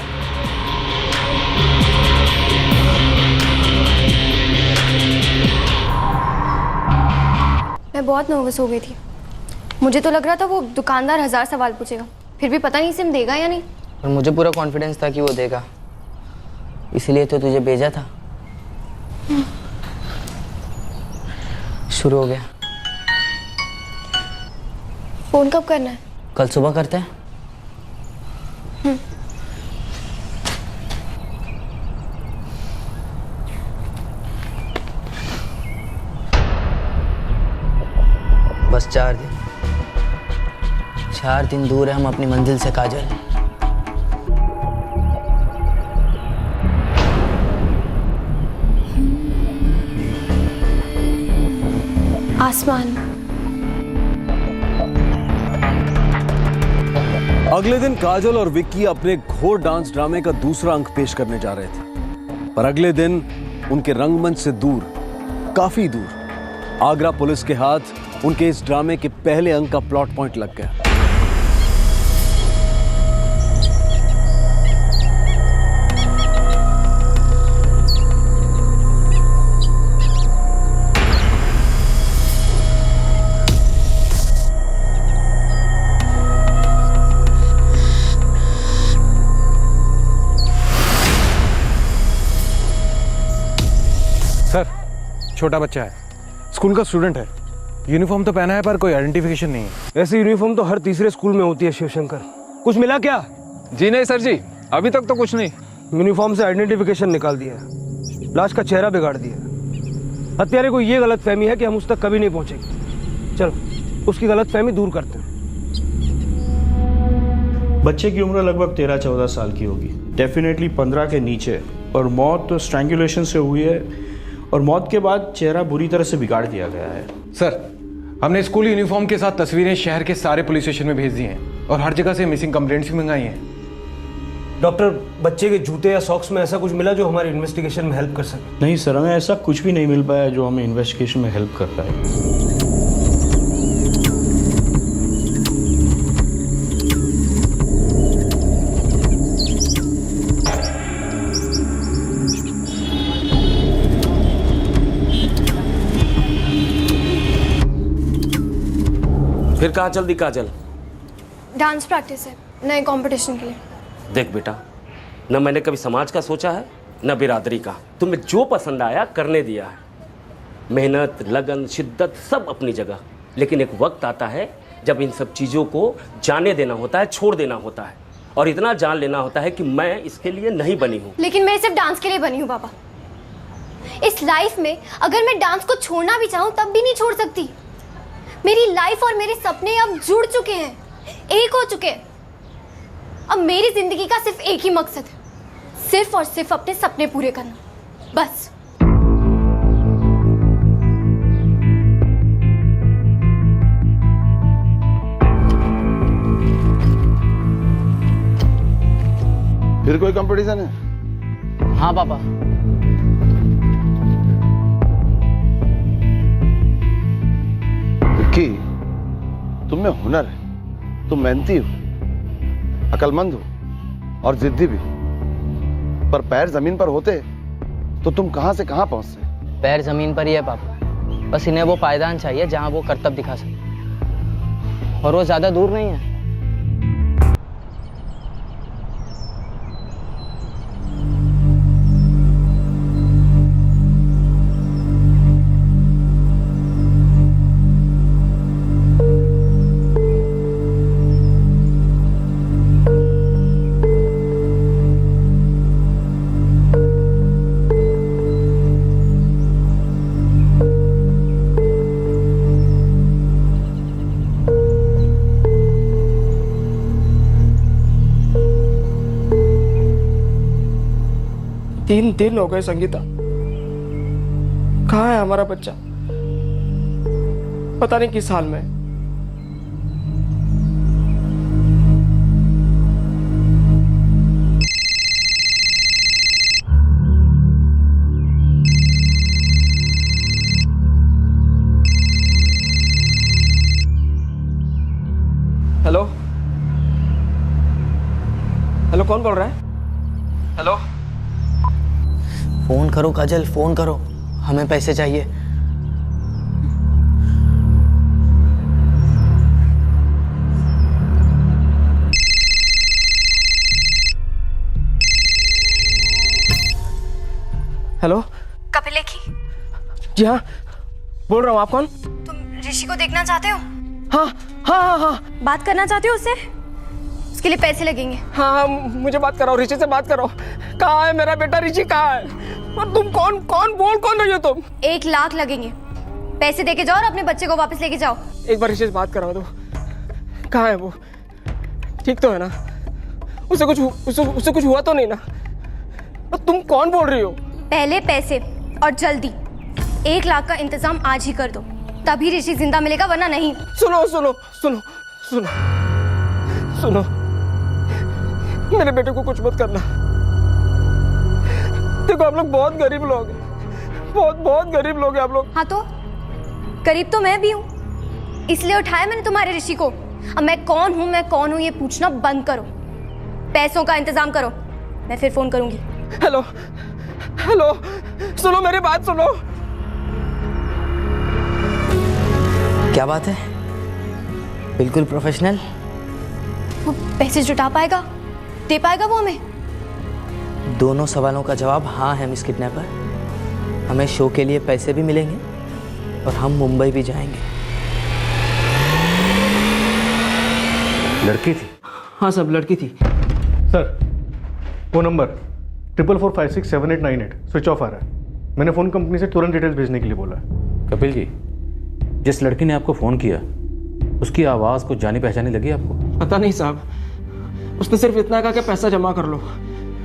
मैं बहुत नर्वस हो गई थी। मुझे तो लग रहा था वो दुकानदार 1000 सवाल पूछेगा, फिर भी पता नहीं सिम देगा या नहीं। और मुझे पूरा कॉन्फिडेंस था कि वो देगा, इसलिए तो तुझे भेजा था। शुरू हो गया। फोन कब करना है? कल सुबह करते हैं। बस 4 दिन दूर है हम अपनी मंजिल से काजल। आसमान। अगले दिन काजल और विक्की अपने घोर डांस ड्रामे का दूसरा अंक पेश करने जा रहे थे, पर अगले दिन उनके रंगमंच से दूर, काफी दूर, आगरा पुलिस के हाथ उनके इस ड्रामे के पहले अंक का प्लॉट पॉइंट लग गया। सर, छोटा बच्चा है, स्कूल का स्टूडेंट है, यूनिफॉर्म तो पहना है पर कोई आइडेंटिफिकेशन नहीं है। ऐसी यूनिफॉर्म तो हर तीसरे स्कूल में होती है शिवशंकर। कुछ मिला क्या? जी नहीं सर जी, अभी तक तो कुछ नहीं। यूनिफॉर्म से आइडेंटिफिकेशन निकाल दिया है, लाश का चेहरा बिगाड़ दिया। हत्यारे को ये गलत फहमी है कि हम उस तक कभी नहीं पहुंचेंगे। चलो उसकी गलत फहमी दूर करते हैं। बच्चे की उम्र लगभग 13-14 साल की होगी, डेफिनेटली 15 के नीचे, और मौत तो स्ट्रैंगुलेशन से हुई है और मौत के बाद चेहरा बुरी तरह से बिगाड़ दिया गया है। सर, हमने स्कूल यूनिफॉर्म के साथ तस्वीरें शहर के सारे पुलिस स्टेशन में भेज दी हैं और हर जगह से मिसिंग कंप्लेंट्स भी मंगाई हैं। डॉक्टर, बच्चे के जूते या सॉक्स में ऐसा कुछ मिला जो हमारी इन्वेस्टिगेशन में हेल्प कर सके? नहीं सर, हमें ऐसा कुछ भी नहीं मिल पाया जो हमें इन्वेस्टिगेशन में हेल्प कर पाए। फिर कहाँ चल दी काजल? डांस प्रैक्टिस है नए कंपटीशन के लिए। देख बेटा, न मैंने कभी समाज का सोचा है न बिरादरी का। तुम्हें जो पसंद आया करने दिया है। मेहनत, लगन, शिद्दत सब अपनी जगह, लेकिन एक वक्त आता है जब इन सब चीज़ों को जाने देना होता है, छोड़ देना होता है, और इतना जान लेना होता है कि मैं इसके लिए नहीं बनी हूँ। लेकिन मैं सिर्फ डांस के लिए बनी हूँ पापा। इस लाइफ में अगर मैं डांस को छोड़ना भी चाहूँ तब भी नहीं छोड़ सकती। मेरी लाइफ और मेरे सपने अब जुड़ चुके हैं, एक हो चुके हैं। अब मेरी जिंदगी का सिर्फ एक ही मकसद है, सिर्फ और सिर्फ अपने सपने पूरे करना, बस। फिर कोई कंपटीशन है? हाँ पापा। विक्की, तुम में हुनर है, तुम मेहनती हो, अकलमंद हो और जिद्दी भी, पर पैर जमीन पर होते तो तुम कहां से कहां पहुंचते। पैर जमीन पर ही है पापा, बस इन्हें वो पायदान चाहिए जहां वो करतब दिखा सके, और वो ज्यादा दूर नहीं है। 3 दिन हो गए संगीता, कहाँ है हमारा बच्चा? पता नहीं किस हाल में है। हेलो हेलो, कौन बोल रहा है? हेलो, फोन करो काजल, फोन करो, हमें पैसे चाहिए। हेलो, कपिल लेखी, जी हाँ, बोल रहा हूँ। आप कौन? तुम ऋषि को देखना चाहते हो? हाँ हाँ हाँ हाँ। बात करना चाहते हो उससे? उसके लिए पैसे लगेंगे। हाँ, मुझे बात कराओ, ऋषि से बात करो। कहाँ है मेरा बेटा? ऋषि कहाँ है? और तुम कौन बोल कौन रही हो तुम? 1 लाख लगेंगे, पैसे देके जाओ और अपने बच्चे को वापस लेके जाओ। एक बार ऋषि से बात कराओ दो। कहाँ है वो? ठीक तो है ना? उसे कुछ हुआ तो नहीं ना? और तुम कौन बोल रही हो? पहले पैसे और जल्दी 1 लाख का इंतजाम आज ही कर दो, तभी ऋषि जिंदा मिलेगा, वरना नहीं। सुनो सुनो सुनो सुनो सुनो, मेरे बेटे को कुछ मत करना। देखो आप लोग बहुत गरीब लोग हैं, बहुत गरीब लोग हैं आप लोग। हाँ तो गरीब तो मैं भी हूँ, इसलिए उठाया मैंने तुम्हारे ऋषि को। अब मैं कौन हूँ ये पूछना बंद करो, पैसों का इंतजाम करो, मैं फिर फोन करूंगी। हेलो हेलो, सुनो मेरी बात सुनो। क्या बात है? बिल्कुल प्रोफेशनल। वो पैसे जुटा पाएगा, दे पाएगा वो हमें? दोनों सवालों का जवाब हाँ है मिस किडनैपर। हमें शो के लिए पैसे भी मिलेंगे और हम मुंबई भी जाएंगे। लड़की थी? हाँ सब लड़की थी। सर, वो नंबर 44567898 स्विच ऑफ आ रहा है। मैंने फ़ोन कंपनी से तुरंत डिटेल्स भेजने के लिए बोला है। कपिल जी, जिस लड़की ने आपको फ़ोन किया उसकी आवाज़ कुछ जानी पहचानी लगी आपको? पता नहीं साहब, उसने सिर्फ इतना कहा कि पैसा जमा कर लो,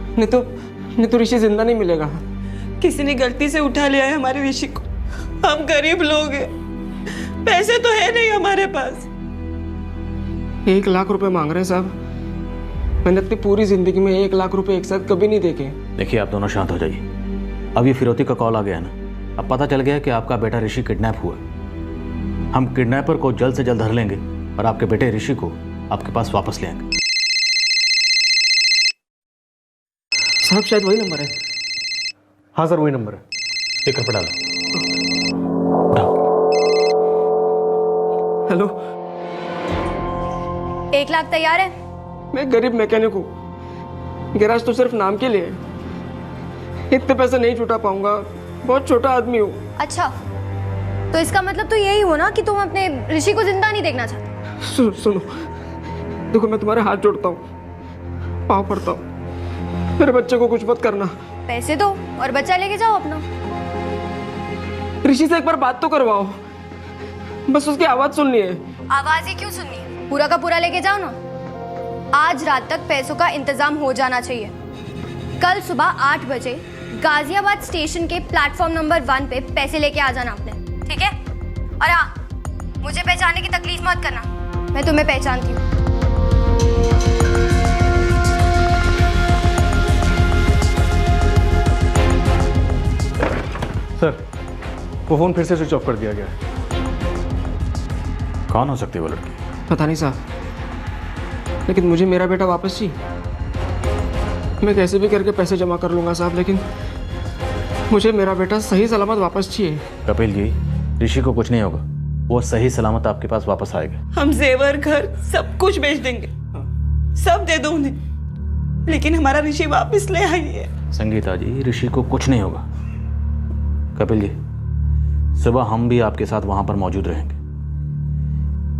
नहीं तो ऋषि जिंदा नहीं मिलेगा। किसी ने गलती से उठा लिया है हमारे ऋषि को। हम गरीब लोग हैं, पैसे तो है नहीं हमारे पास। 1 लाख रुपए मांग रहे हैं साहब। मैंने अपनी पूरी जिंदगी में 1 लाख रुपए एक साथ कभी नहीं देखे। देखिए आप दोनों शांत हो जाइए। अब ये फिरौती का कॉल आ गया है ना, अब पता चल गया है कि आपका बेटा ऋषि किडनैप हुआ। हम किडनैपर को जल्द से जल्द धर लेंगे और आपके बेटे ऋषि को आपके पास वापस ले आएंगे। साहब शायद वही नंबर है। हाँ सर, वही नंबर है। स्पीकर पर डालो। हेलो, 1 लाख तैयार है? मैं गरीब मैकेनिक हूँ, गैराज तो सिर्फ नाम के लिए है। इतने पैसे नहीं जुटा पाऊंगा, बहुत छोटा आदमी हूँ। अच्छा, तो इसका मतलब तो यही हुआ ना कि तुम अपने ऋषि को जिंदा नहीं देखना चाहते। सुनो, देखो मैं तुम्हारे हाथ जोड़ता हूँ, पाँव पड़ता हूँ, मेरे बच्चे को कुछ मत करना। पैसे दो और बच्चा लेके जाओ अपना। ऋषि से एक बार बात तो करवाओ, बस उसकी आवाज सुननी है। आवाज ही क्यों सुननी है? पूरा का पूरा लेके जाओ ना। आज रात तक पैसों का इंतजाम हो जाना चाहिए। कल सुबह 8 बजे गाजियाबाद स्टेशन के प्लेटफॉर्म नंबर 1 पे पैसे लेके आ जाना आपने, ठीक है? और हाँ, मुझे पहचानने की तकलीफ मत करना, मैं तुम्हें पहचानती हूँ। सर, वो फ़ोन फिर से स्विच ऑफ कर दिया गया है। कौन हो सकती है वो लड़की? पता नहीं साहब, लेकिन मुझे मेरा बेटा वापस चाहिए। मैं कैसे भी करके पैसे जमा कर लूंगा साहब, लेकिन मुझे मेरा बेटा सही सलामत वापस चाहिए। कपिल जी, ऋषि को कुछ नहीं होगा, वो सही सलामत आपके पास वापस आएगा। हम जेवर, घर सब कुछ बेच देंगे, सब दे दो उन्हें, लेकिन हमारा ऋषि वापस ले आइए। संगीता जी, ऋषि को कुछ नहीं होगा। कपिल जी, सुबह हम भी आपके साथ वहां पर मौजूद रहेंगे।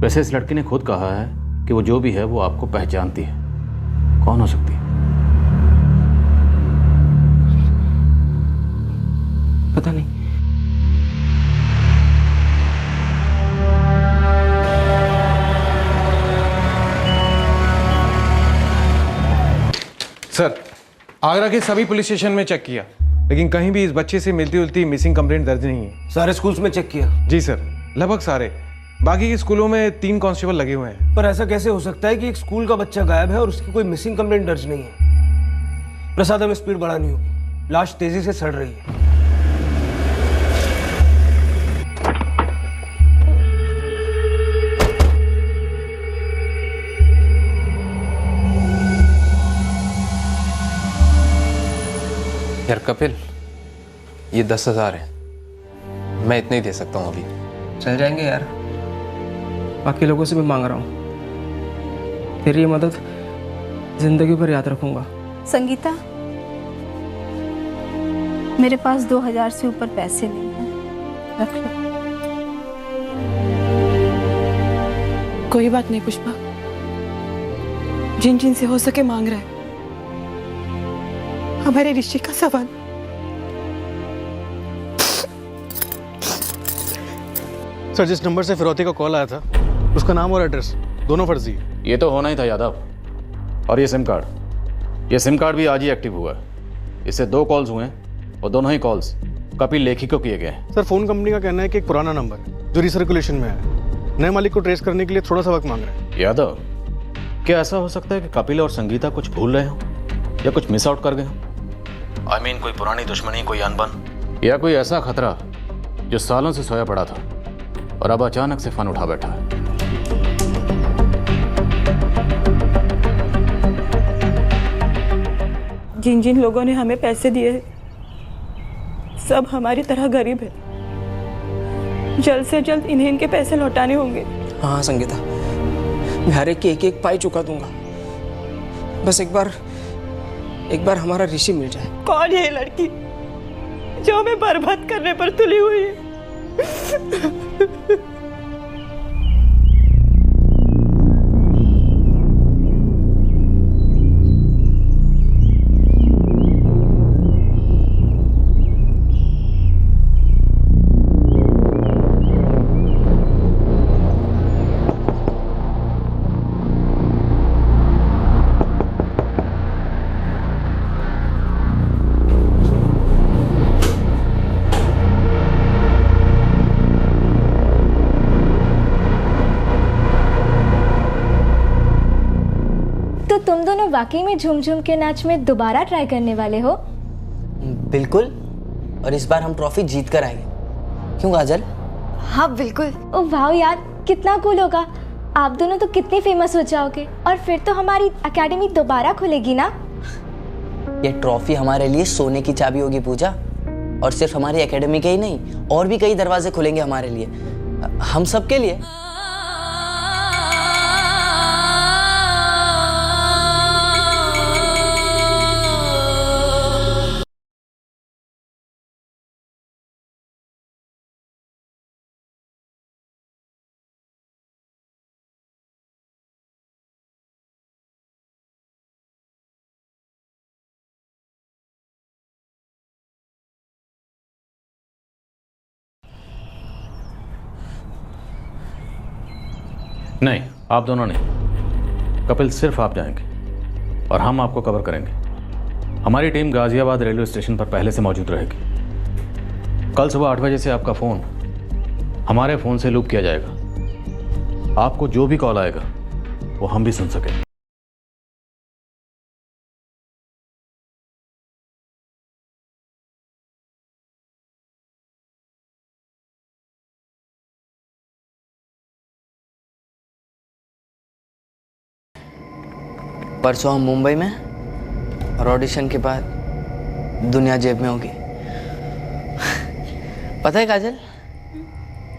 वैसे इस लड़की ने खुद कहा है कि वो जो भी है वो आपको पहचानती है। कौन हो सकती है? पता नहीं। सर, आगरा के सभी पुलिस स्टेशन में चेक किया, लेकिन कहीं भी इस बच्चे से मिलती जुलती मिसिंग कंप्लेंट दर्ज नहीं है। सारे स्कूल्स में चेक किया? जी सर, लगभग सारे। बाकी के स्कूलों में 3 कांस्टेबल लगे हुए हैं। पर ऐसा कैसे हो सकता है कि एक स्कूल का बच्चा गायब है और उसकी कोई मिसिंग कंप्लेंट दर्ज नहीं है? प्रसाद, हमें स्पीड बढ़ानी होगी, लाश तेजी से सड़ रही है। यार कपिल, ये 10,000 है, मैं इतने ही दे सकता हूँ अभी। चल जाएंगे यार, बाकी लोगों से भी मांग रहा हूँ। तेरी ये मदद जिंदगी भर याद रखूंगा। संगीता, मेरे पास 2,000 से ऊपर पैसे नहीं हैं, रख लो। कोई बात नहीं पुष्पा, जिन जिन से हो सके मांग रहा है। हमारे रिश्ते का सवाल। सर, जिस नंबर से फिरौती का कॉल आया था, उसका नाम और एड्रेस दोनों फर्जी है। ये तो होना ही था यादव। और ये सिम कार्ड भी आज ही एक्टिव हुआ है। इससे 2 कॉल्स हुए हैं और दोनों ही कॉल्स कपिल लेखी को किए गए हैं। सर, फोन कंपनी का कहना है कि एक पुराना नंबर है जो रिसर्कुलेशन में है। नए मालिक को ट्रेस करने के लिए थोड़ा सा वक्त मांग रहे हैं। यादव, क्या ऐसा हो सकता है कि कपिल और संगीता कुछ भूल रहे हो या कुछ मिस आउट कर गए हो? I mean, कोई पुरानी दुश्मनी, कोई अनबन, या कोई ऐसा खतरा जो सालों से सोया पड़ा था और अब अचानक से फन उठा बैठा है। जिन जिन लोगों ने हमें पैसे दिए हैं, सब हमारी तरह गरीब है। जल्द से जल्द इन्हें इनके पैसे लौटाने होंगे। हाँ संगीता, मैं हर एक की एक पाई चुका दूंगा। बस एक बार हमारा ऋषि मिल जाए। कौन है ये लड़की जो हमें बर्बाद करने पर तुली हुई है? तुम दोनों वाकई में झूम झूम के नाच में दोबारा ट्राई करने वाले हो? बिल्कुल, और इस बार हम ट्रॉफी जीत कर आएंगे। क्यों काजल? हाँ बिल्कुल। ओ वाह यार, कितना कूल होगा। आप दोनों तो कितने फेमस हो जाओगे और फिर तो हमारी एकेडमी दोबारा खुलेगी ना। ये ट्रॉफी हमारे लिए सोने की चाबी होगी पूजा, और सिर्फ हमारी एकेडमी के ही नहीं, और भी कई दरवाजे खुलेंगे हमारे लिए, हम सबके लिए। नहीं, आप दोनों नहीं। कपिल, सिर्फ आप जाएंगे और हम आपको कवर करेंगे। हमारी टीम गाजियाबाद रेलवे स्टेशन पर पहले से मौजूद रहेगी। कल सुबह 8 बजे से आपका फ़ोन हमारे फ़ोन से लूप किया जाएगा। आपको जो भी कॉल आएगा वो हम भी सुन सकें। परसों हम मुंबई में, और ऑडिशन के बाद दुनिया जेब में होगी। पता है काजल,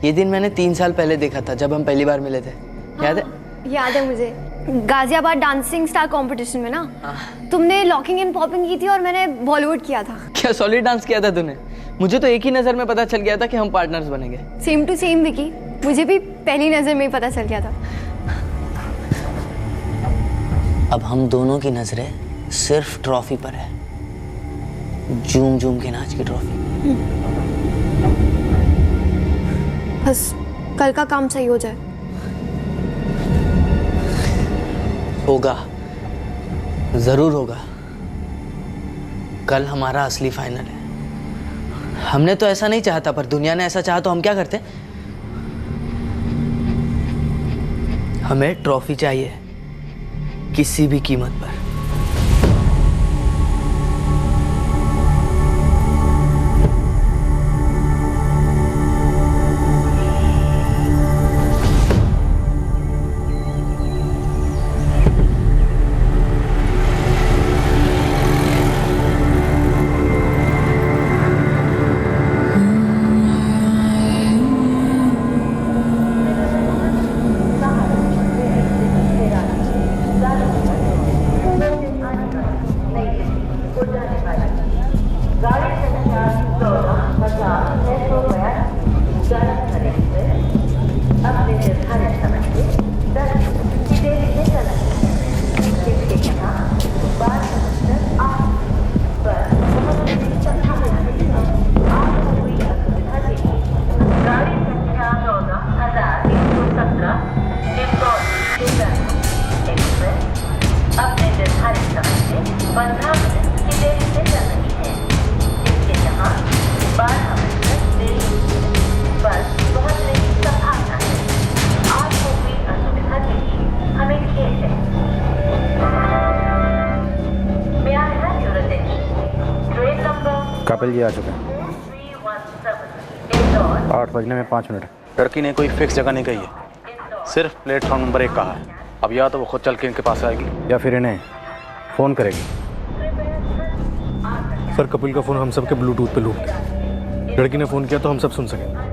ये दिन मैंने 3 साल पहले देखा था जब हम पहली बार मिले थे। याद है? याद है मुझे। गाजियाबाद डांसिंग स्टार कंपटीशन में ना, तुमने लॉकिंग एंड पॉपिंग की थी और मैंने बॉलीवुड किया था। क्या सॉलिड डांस किया था तूने? मुझे तो एक ही नजर में पता चल गया था कि हम पार्टनर्स बनेंगे। सेम टू सेम विकी, मुझे भी पहली नजर में ही पता चल गया था। अब हम दोनों की नजरें सिर्फ ट्रॉफी पर है, झूम झूम के नाच की ट्रॉफी। बस कल का काम सही हो जाए। होगा, जरूर होगा। कल हमारा असली फाइनल है। हमने तो ऐसा नहीं चाहा था, पर दुनिया ने ऐसा चाहा तो हम क्या करते। हमें ट्रॉफी चाहिए किसी भी कीमत पर। कपिल जी आ चुके हैं। 8 बजने में 5 मिनट। लड़की ने कोई फिक्स जगह नहीं कही है, सिर्फ प्लेटफॉर्म नंबर 1 कहा है। अब या तो वो खुद चल के इनके पास आएगी या फिर इन्हें फ़ोन करेगी। सर कपिल का फ़ोन हम सब के ब्लूटूथ पे लूप किया। लड़की ने फ़ोन किया तो हम सब सुन सकेंगे।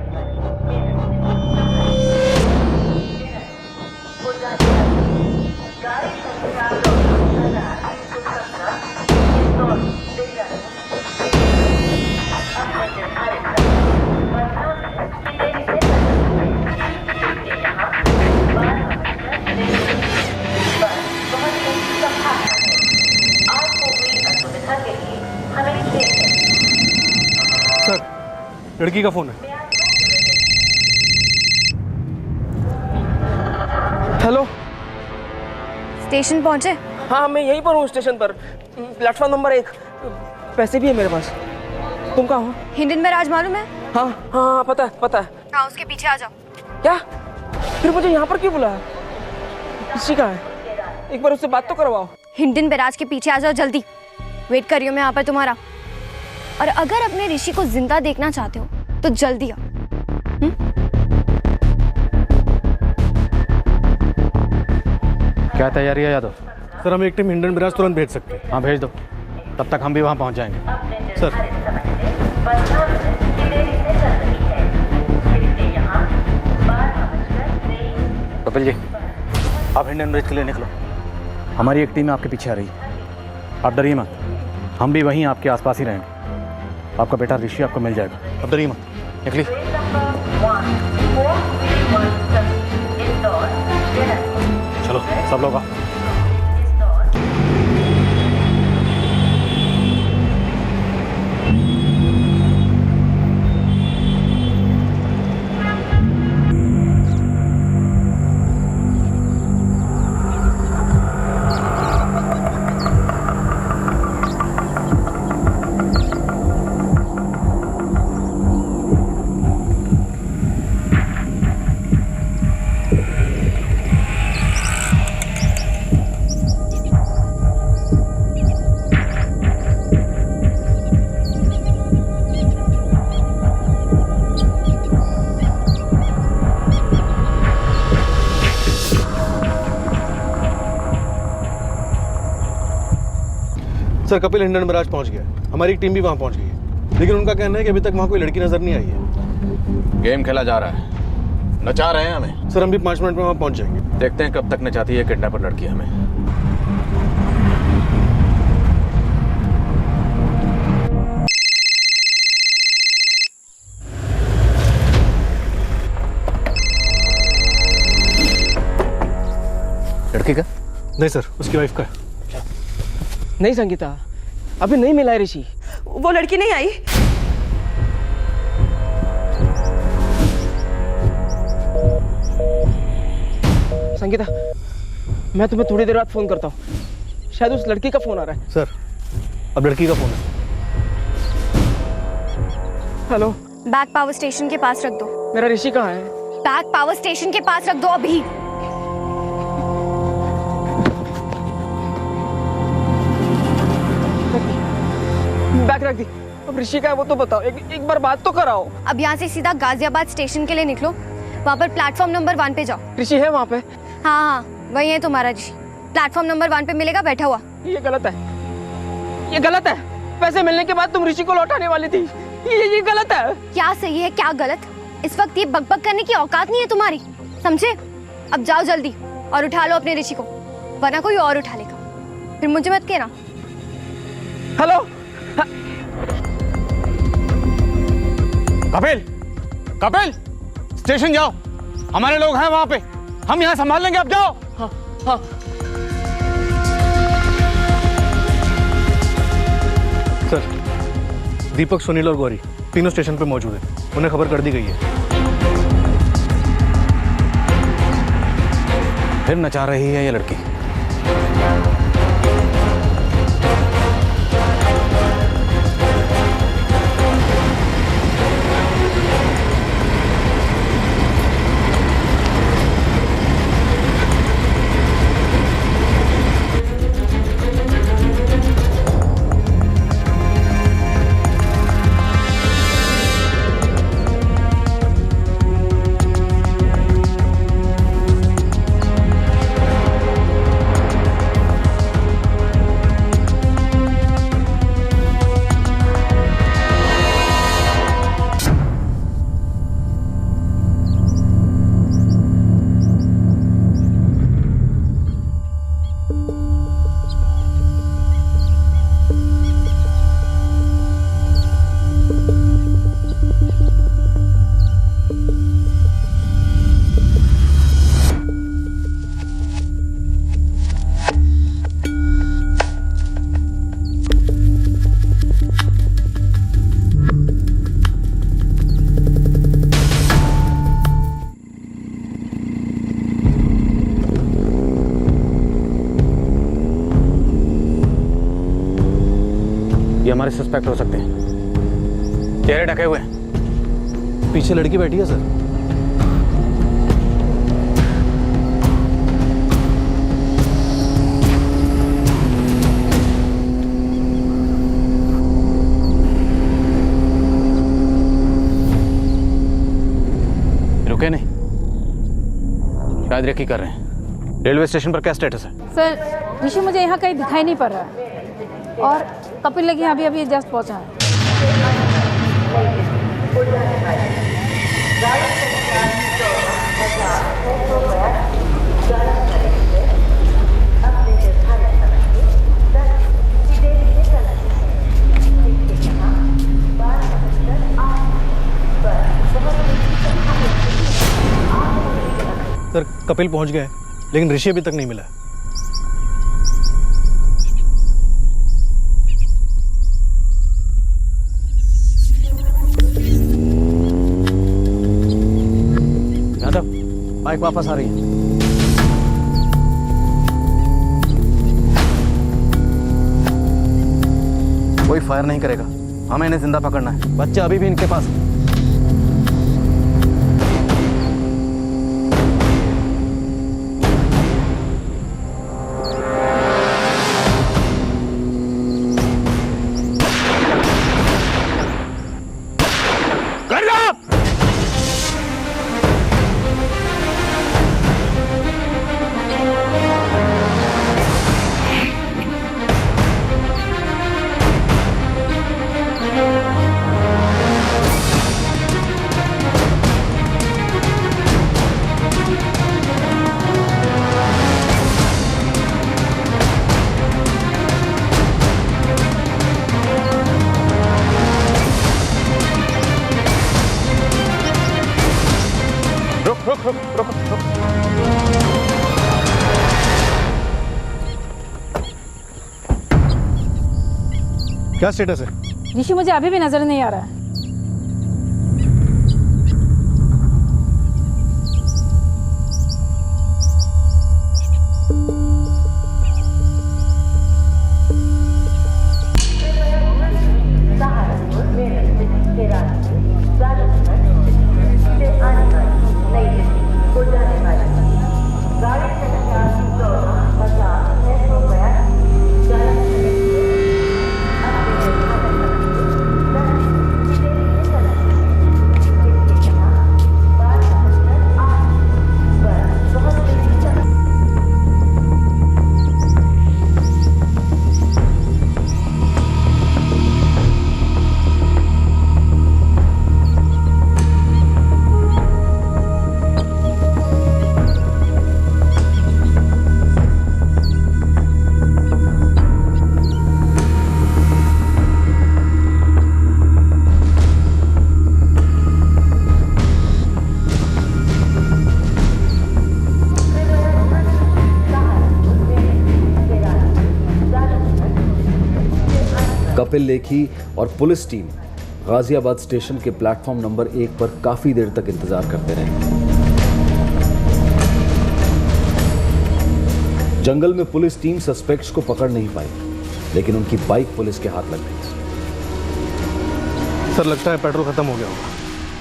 लड़की का फोन है। हेलो, स्टेशन पहुंचे? हाँ मैं यहीं पर हूँ, स्टेशन पर, प्लेटफॉर्म नंबर 1। पैसे भी है मेरे पास। तुम कहाँ हो? हिंडनबराज मालूम है? हाँ हाँ हाँ पता है पता है। हाँ उसके पीछे आ जाओ। क्या? फिर मुझे यहाँ पर क्यों बुलाया? किसी का है? एक बार उससे बात तो करवाओ। हिंडनबराज के पीछे आ जाओ जल्दी। वेट कर रही हूँ मैं यहाँ पर तुम्हारा। और अगर अपने ऋषि को जिंदा देखना चाहते हो तो जल्दी आओ। क्या तैयारी है यादव? सर हम एक टीम हिंडनबराज तुरंत भेज सकते हैं। हाँ भेज दो, तब तक हम भी वहाँ पहुँच जाएंगे। सर कपिल जी आप हिंडनबराज के लिए निकलो, हमारी एक टीम आपके पीछे आ रही है। आप डरिए मत, हम भी वहीं आपके आसपास ही रहेंगे। आपका बेटा ऋषि आपको मिल जाएगा, अब डरिए मत। निकली। चलो सब लोग आओ। सर कपिल हिंडनबराज पहुंच गया है, हमारी टीम भी वहां पहुंच गई है, लेकिन उनका कहना है कि अभी तक वहां कोई लड़की नजर नहीं आई है। गेम खेला जा रहा है, नचा रहे हैं हमें। सर हम भी 5 मिनट में वहां पहुंच जाएंगे। देखते हैं कब तक नचाती है किडनैपर लड़की हमें। लड़की का? नहीं सर, उसकी वाइफ का। नहीं संगीता, अभी नहीं मिला है ऋषि। वो लड़की नहीं आई। संगीता, मैं तुम्हें थोड़ी देर बाद फोन करता हूँ, शायद उस लड़की का फोन आ रहा है। सर अब लड़की का फोन है। हेलो। बैग पावर स्टेशन के पास रख दो। मेरा ऋषि कहाँ है? बैग पावर स्टेशन के पास रख दो अभी। बैग रख दी। अब ऋषि का है वो तो बताओ, एक बार बात तो कराओ। अब यहाँ से सीधा गाजियाबाद स्टेशन के लिए निकलो, वहाँ पर प्लेटफॉर्म नंबर 1 पे जाओ। ऋषि है वहाँ पे? हाँ हाँ वही है तुम्हारा ऋषि, प्लेटफॉर्म नंबर 1 पे मिलेगा बैठा हुआ। ये गलत है, ये गलत है। पैसे मिलने के बाद तुम ऋषि को लौटाने वाली थी, ये गलत है। क्या सही है क्या गलत? इस वक्त ये बकबक करने की औकात नहीं है तुम्हारी, समझे? अब जाओ जल्दी और उठा लो अपने ऋषि को, वरना कोई और उठा लेगा। फिर मुझे मत कहना। हेलो कपिल, कपिल स्टेशन जाओ, हमारे लोग हैं वहां पे, हम यहाँ संभाल लेंगे, अब जाओ। हाँ हाँ। सर, दीपक, सुनील और गौरी तीनों स्टेशन पे मौजूद हैं, उन्हें खबर कर दी गई है। फिर नचा रही है ये लड़की। ये हमारे सस्पेक्ट हो सकते हैं, चेहरे ढके हुए हैं। पीछे लड़की बैठी है सर। रुके नहीं, शायद रेकी कर रहे हैं। रेलवे स्टेशन पर क्या स्टेटस है? सर ऋषि मुझे यहाँ कहीं दिखाई नहीं पड़ रहा है, और कपिल लेके अभी अभी जस्ट पहुँचा है। सर, कपिल पहुंच गए लेकिन ऋषि अभी तक नहीं मिला। बाइक वापस आ रही है। कोई फायर नहीं करेगा, हमें इन्हें जिंदा पकड़ना है। बच्चा अभी भी इनके पास है। क्या स्टेटस है? ऋषि मुझे अभी भी नजर नहीं आ रहा है। कपिल लेखी और पुलिस टीम गाजियाबाद स्टेशन के प्लेटफॉर्म नंबर 1 पर काफी देर तक इंतजार करते रहे। जंगल में पुलिस टीम सस्पेक्ट्स को पकड़ नहीं पाई, लेकिन उनकी बाइक पुलिस के हाथ लग गई। सर लगता है पेट्रोल खत्म हो गया होगा,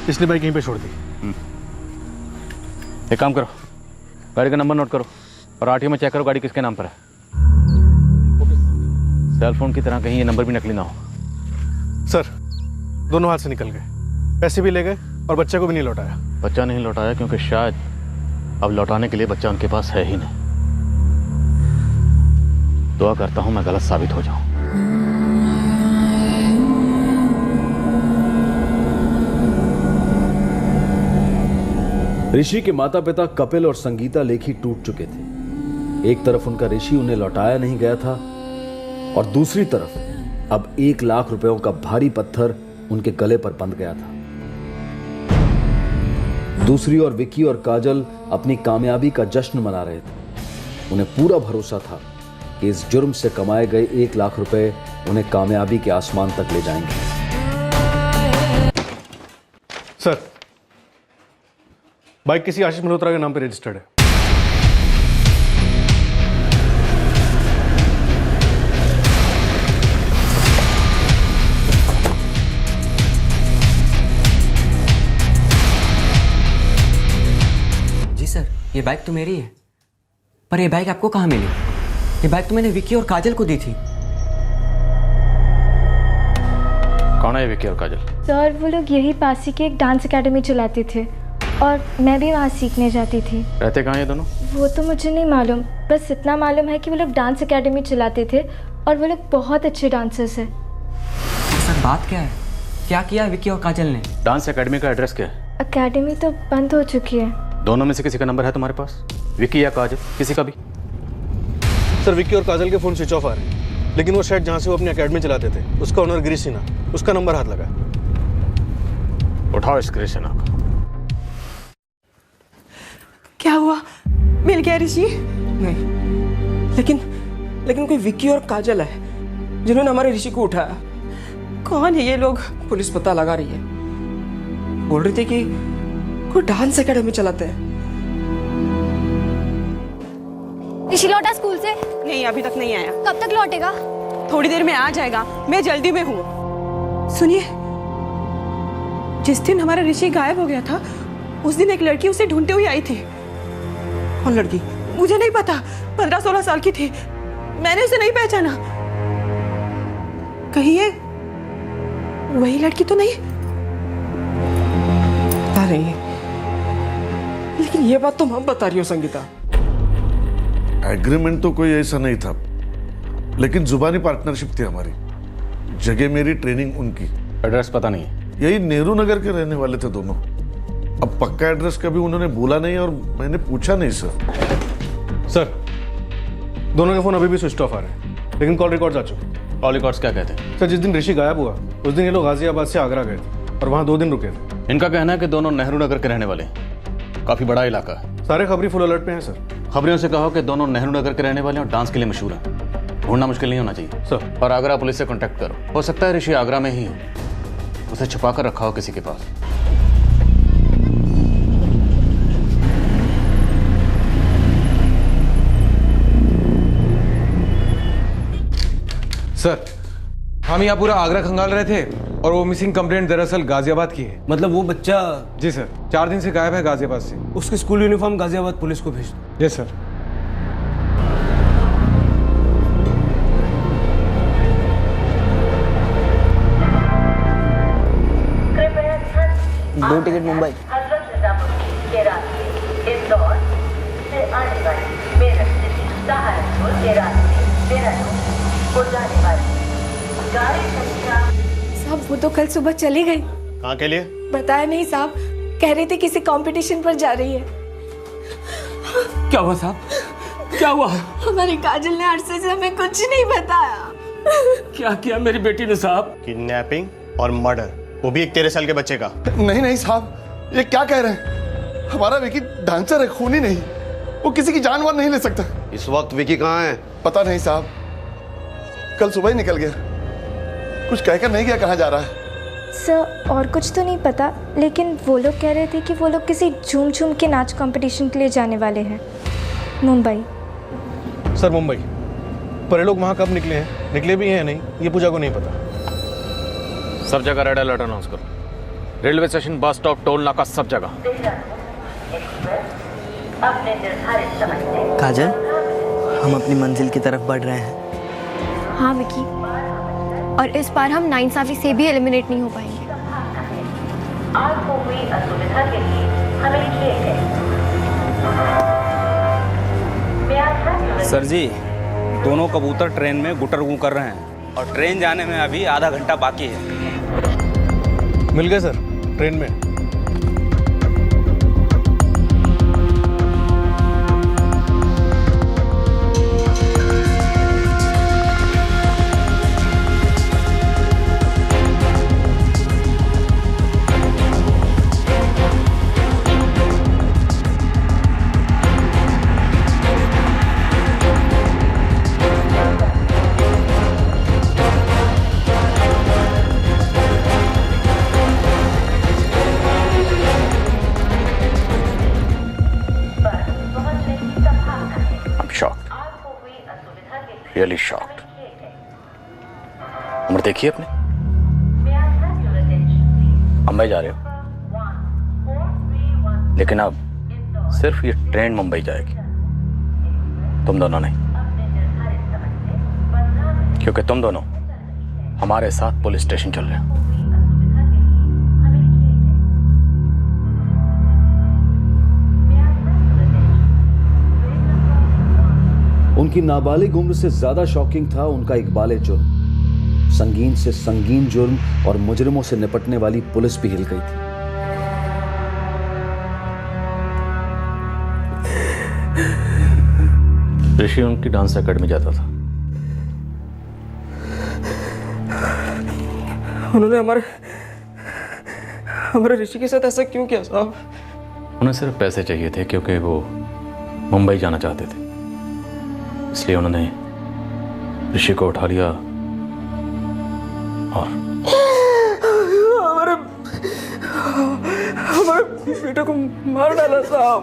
इसलिए बाइक यहीं पे छोड़ दी। एक काम करो, गाड़ी का नंबर नोट करो और आरटीओ में चेक करो गाड़ी किसके नाम पर है। सेलफोन की तरह कहीं ये नंबर भी नकली ना हो। सर दोनों हाथ से निकल गए, पैसे भी ले गए और बच्चे को भी नहीं लौटाया। बच्चा नहीं लौटाया क्योंकि शायद अब लौटाने के लिए बच्चा उनके पास है ही नहीं। दुआ करता हूं मैं गलत साबित हो जाऊं। ऋषि के माता पिता कपिल और संगीता लेखी टूट चुके थे। एक तरफ उनका ऋषि उन्हें लौटाया नहीं गया था और दूसरी तरफ अब 1 लाख रुपयों का भारी पत्थर उनके गले पर बंध गया था। दूसरी ओर विक्की और काजल अपनी कामयाबी का जश्न मना रहे थे। उन्हें पूरा भरोसा था कि इस जुर्म से कमाए गए 1 लाख रुपए उन्हें कामयाबी के आसमान तक ले जाएंगे। सर बाइक किसी आशीष मल्होत्रा के नाम पर रजिस्टर्ड है। जी सर, ये बाइक तो मेरी है, पर ये बाइक आपको कहाँ मिली? ये बाइक तो मैंने विक्की और काजल को दी थी। कौन है विक्की और काजल? सर वो लोग यही पास ही के एक डांस एकेडमी चलाते थे और मैं भी वहाँ सीखने जाती थी। रहते कहाँ ये दोनों? वो तो मुझे नहीं मालूम, बस इतना मालूम है कि वो लोग डांस एकेडमी चलाते थे और वो लोग बहुत अच्छे डांसर्स हैं। सर बात क्या है? क्या किया है विक्की और काजल ने? डांस एकेडमी का एड्रेस क्या है? एकेडमी तो बंद हो चुकी है। दोनों में से किसी का नंबर है तुम्हारे पास? विक्की या काजल, किसी का भी? सर विक्की और काजल के फोन स्विच ऑफ आ रहे हैं, लेकिन वो शायद जहाँ से वो अपनी एकेडमी चलाते थे उसका ओनर गिरीश सिन्हा, उसका नंबर हाथ लगा। उठाओ इस गिरीश सिन्हा को। क्या हुआ? मिल गया ऋषि? नहीं, लेकिन कोई विक्की और काजल है जिन्होंने हमारे ऋषि को उठाया। कौन है ये लोग? पुलिस पता लगा रही है, बोल रही थी कि कोई डांस एकेडमी चलाते हैं। ऋषि लौटा स्कूल से? नहीं, अभी तक नहीं आया। कब तक लौटेगा? थोड़ी देर में आ जाएगा, मैं जल्दी में हूँ। सुनिए, जिस दिन हमारा ऋषि गायब हो गया था उस दिन एक लड़की उसे ढूंढते हुए आई थी। कौन लड़की? मुझे नहीं पता, 15-16 साल की थी, मैंने उसे नहीं पहचाना। कहीं ये वही लड़की तो नहीं? पता नहीं, लेकिन ये बात तुम हम बता रही हो संगीता। एग्रीमेंट तो कोई ऐसा नहीं था, लेकिन जुबानी पार्टनरशिप थी हमारी। जगह मेरी, ट्रेनिंग उनकी। एड्रेस पता नहीं है? यही नेहरू नगर के रहने वाले थे दोनों। अब पक्का एड्रेस कभी उन्होंने बोला नहीं और मैंने पूछा नहीं सर। सर दोनों के फोन अभी भी स्विच ऑफ आ रहे हैं, लेकिन कॉल रिकॉर्ड्स आ चुके। कॉल रिकॉर्ड्स क्या कहते हैं? सर जिस दिन ऋषि गायब हुआ उस दिन ये लोग गाजियाबाद से आगरा गए थे और वहाँ 2 दिन रुके थे। इनका कहना है कि दोनों नेहरू नगर के रहने वाले हैं। काफी बड़ा इलाका है। सारे खबरी फुल अलर्ट पे हैं सर। खबरियों से कहो कि दोनों नेहरू नगर के रहने वाले हैं और डांस के लिए मशहूर हैं। ढूंढना मुश्किल नहीं होना चाहिए सर। और आगरा पुलिस से कांटेक्ट करो, हो सकता है ऋषि आगरा में ही हो, उसे छुपा कर रखा हो किसी के पास। सर हम यहाँ पूरा आगरा खंगाल रहे थे और वो मिसिंग कंप्लेंट दरअसल गाजियाबाद की है। मतलब वो बच्चा? जी सर, 4 दिन से गायब है गाजियाबाद से। उसकी स्कूल यूनिफॉर्म गाजियाबाद पुलिस को भेज दो। Yes sir. दो टिकट मुंबई। साहब वो तो कल सुबह चली गई। कहाँ के लिए? बताया नहीं साहब, कह रही थी किसी कंपटीशन पर जा रही है। क्या हुआ साहब, क्या हुआ? हमारी काजल ने अरसे से हमें कुछ नहीं बताया। क्या किया मेरी बेटी ने साहब? किडनैपिंग और मर्डर, वो भी एक 13 साल के बच्चे का। नहीं साहब, ये क्या कह रहे हैं? हमारा विकी डांसर है, खूनी नहीं। वो किसी की जान वार नहीं ले सकता। इस वक्त विकी कहाँ है? पता नहीं साहब, कल सुबह ही निकल गया। कुछ कहकर नहीं गया कहाँ जा रहा है? सर और कुछ तो नहीं पता, लेकिन वो लोग कह रहे थे कि वो लोग किसी झूम झूम के नाच कंपटीशन के लिए जाने वाले हैं मुंबई। सर मुंबई, पर ये लोग वहाँ कब निकले हैं, निकले भी हैं या नहीं, ये पूजा को नहीं पता। सब जगह रेड अलर्ट अनाउंस करो, railway station, bus stop, toll नाका, सब जगह। काजल, हम अपनी मंजिल की तरफ बढ़ रहे हैं। हाँ विकी, और इस बार हम नाइंसाफी से भी एलिमिनेट नहीं हो पाएंगे। आपको हुई असुविधा के लिए हमें खेद है। सर जी, दोनों कबूतर ट्रेन में गुटर गू कर रहे हैं और ट्रेन जाने में अभी आधा घंटा बाकी है। मिल गए सर ट्रेन में। Really shocked. उम्र देखिए अपने, मुंबई जा रहे हो, लेकिन अब सिर्फ ये ट्रेन मुंबई जाएगी, तुम दोनों नहीं, क्योंकि तुम दोनों हमारे साथ पुलिस स्टेशन चल रहे हो। उनकी नाबालिग उम्र से ज्यादा शॉकिंग था उनका इकबाल जुर्म। संगीन से संगीन जुर्म और मुजरिमों से निपटने वाली पुलिस भी हिल गई थी। ऋषि उनकी डांस एकेडमी जाता था। उन्होंने हमारे ऋषि के साथ ऐसा क्यों किया साहब? उन्हें सिर्फ पैसे चाहिए थे, क्योंकि वो मुंबई जाना चाहते थे, इसलिए उन्होंने ऋषि को उठा लिया और हमारे बेटे को मार डाला साहब।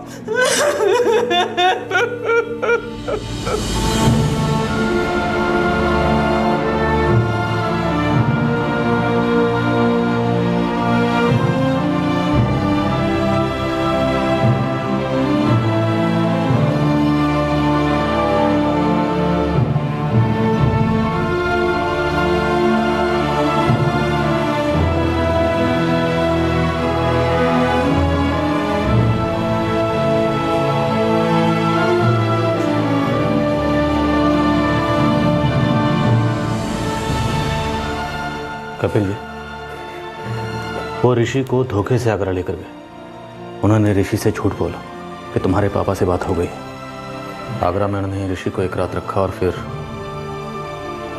कपिल जी, वो ऋषि को धोखे से आगरा लेकर गए। उन्होंने ऋषि से झूठ बोला कि तुम्हारे पापा से बात हो गई। आगरा में उन्होंने ऋषि को एक रात रखा और फिर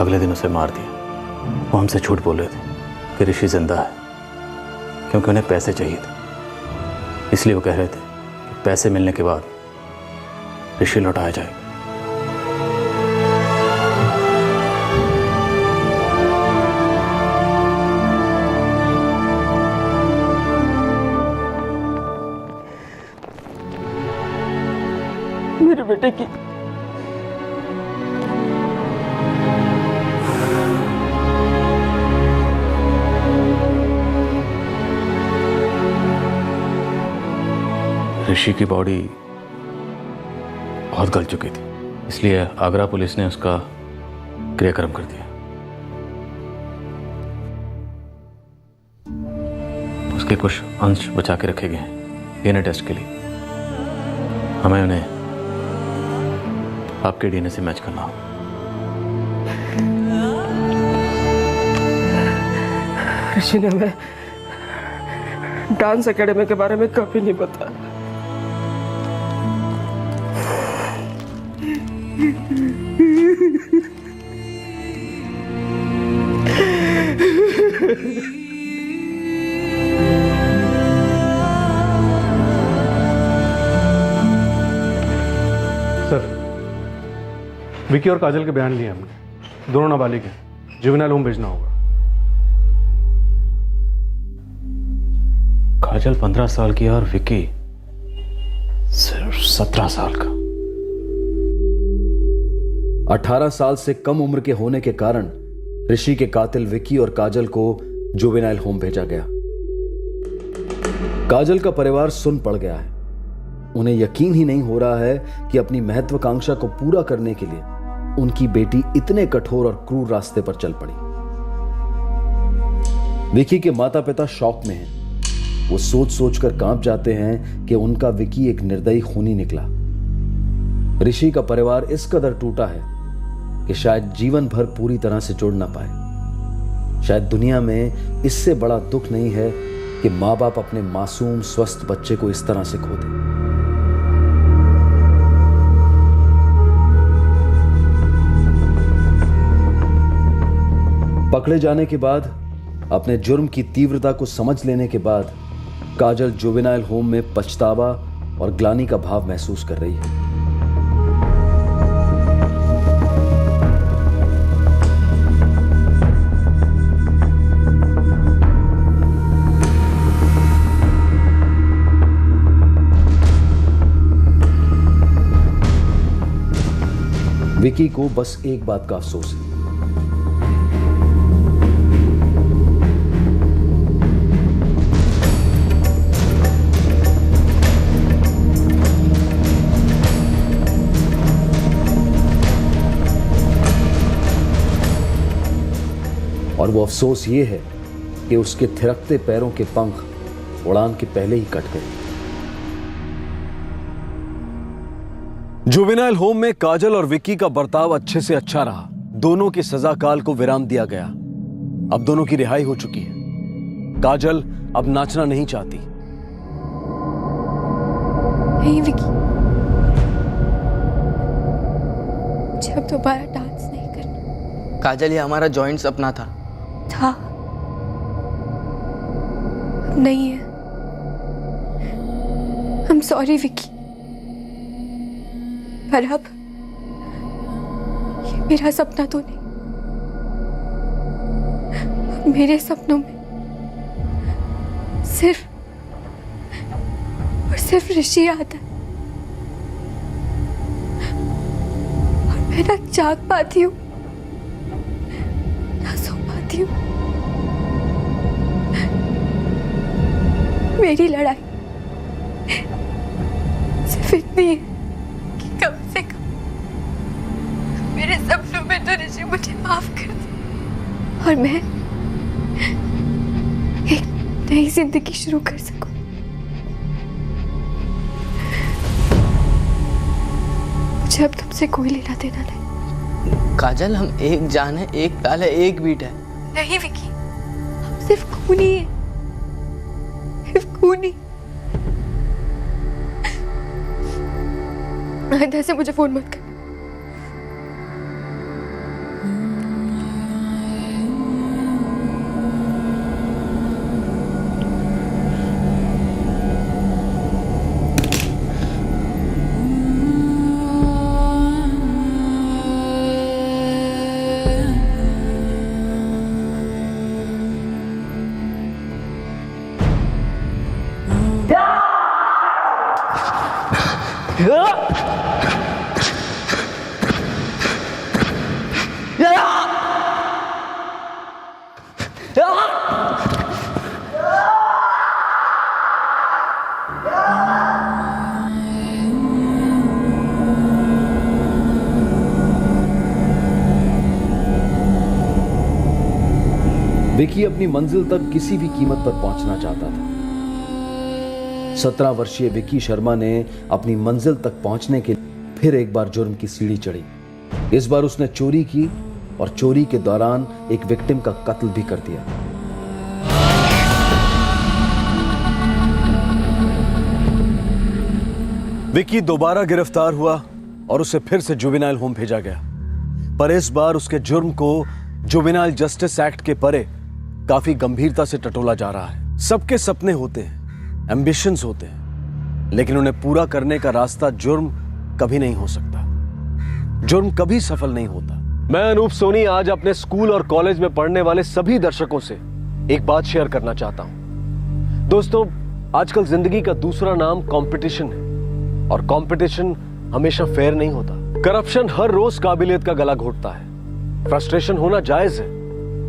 अगले दिन उसे मार दिया। वो हमसे झूठ बोल रहे थे कि ऋषि जिंदा है, क्योंकि उन्हें पैसे चाहिए थे। इसलिए वो कह रहे थे कि पैसे मिलने के बाद ऋषि लौटाया जाएगा। मेरे बेटे की ऋषि की बॉडी बहुत गल चुकी थी, इसलिए आगरा पुलिस ने उसका क्रियाक्रम कर दिया। उसके कुछ अंश बचा के रखे गए हैं डीएनए टेस्ट के लिए। हमें उन्हें आपके डीएनए से मैच करना होगा। ऋषि ने हमें डांस एकेडमी के बारे में कभी नहीं बताया। सर, विकी और काजल के बयान लिए हमने। दोनों नाबालिग हैं, जुवेनाइल होम भेजना होगा। काजल 15 साल की और विक्की सिर्फ 17 साल का। 18 साल से कम उम्र के होने के कारण ऋषि के कातिल विक्की और काजल को जुवेनाइल होम भेजा गया। काजल का परिवार सुन पड़ गया है। उन्हें यकीन ही नहीं हो रहा है कि अपनी महत्वाकांक्षा को पूरा करने के लिए उनकी बेटी इतने कठोर और क्रूर रास्ते पर चल पड़ी। विक्की के माता पिता शॉक में हैं। वो सोच सोच कर कांप जाते हैं कि उनका विक्की एक निर्दयी खूनी निकला। ऋषि का परिवार इस कदर टूटा है कि शायद जीवन भर पूरी तरह से जुड़ ना पाए। शायद दुनिया में इससे बड़ा दुख नहीं है कि मां बाप अपने मासूम स्वस्थ बच्चे को इस तरह से खो दें। पकड़े जाने के बाद, अपने जुर्म की तीव्रता को समझ लेने के बाद काजल जुवेनाइल होम में पछतावा और ग्लानि का भाव महसूस कर रही है। विकी को बस एक बात का अफसोस है। और वो अफसोस ये है कि उसके थिरकते पैरों के पंख उड़ान के पहले ही कट गए। जुवेनाइल होम में काजल और विक्की का बर्ताव अच्छे से अच्छा रहा। दोनों की सजा काल को विराम दिया गया। अब दोनों की रिहाई हो चुकी है। काजल अब नाचना नहीं चाहती। नहीं विक्की, मुझे अब दोबारा डांस नहीं करना। काजल, ये हमारा जॉइंट सपना था। अब नहीं है। I'm sorry विक्की, पर अब ये मेरा सपना तो नहीं। अब मेरे सपनों में सिर्फ और सिर्फ ऋषि आता है। और मैं ना जाग पाती हूँ ना सो पाती हूँ। मेरी लड़ाई सिर्फ इतनी है कि कम से कम मेरे सपनों में तो ऋषि मुझे माफ कर दे और मैं एक नई जिंदगी शुरू कर सकूं। मुझे अब तुमसे कोई लेना देना नहीं। काजल, हम एक जान है, एक ताल है, एक बीट है। नहीं विकी, हम सिर्फ खूनी है, सिर्फ खूनी। आइंदा से मुझे फोन मत कर। विकी अपनी मंजिल तक किसी भी कीमत पर पहुंचना चाहता था। 17 वर्षीय विकी शर्मा ने अपनी मंजिल तक पहुंचने के लिए फिर एक बार जुर्म की सीढ़ी चढ़ी। इस बार उसने चोरी की और चोरी के दौरान एक विक्टिम का कत्ल भी कर दिया। विकी दोबारा गिरफ्तार हुआ और उसे फिर से जुवेनाइल होम भेजा गया, पर इस बार उसके जुर्म को जुवेनाइल जस्टिस एक्ट के परे काफी गंभीरता से टटोला जा रहा है। सबके सपने होते हैं, एम्बिशंस होते हैं, लेकिन उन्हें पूरा करने का रास्ता जुर्म कभी नहीं हो सकता। जुर्म कभी सफल नहीं होता। मैं अनूप सोनी आज अपने स्कूल और कॉलेज में पढ़ने वाले सभी दर्शकों से एक बात शेयर करना चाहता हूं। दोस्तों, आजकल जिंदगी का दूसरा नाम कंपटीशन है और कंपटीशन हमेशा फेयर नहीं होता। करप्शन हर रोज काबिलियत का गला घोटता है। फ्रस्ट्रेशन होना जायज है,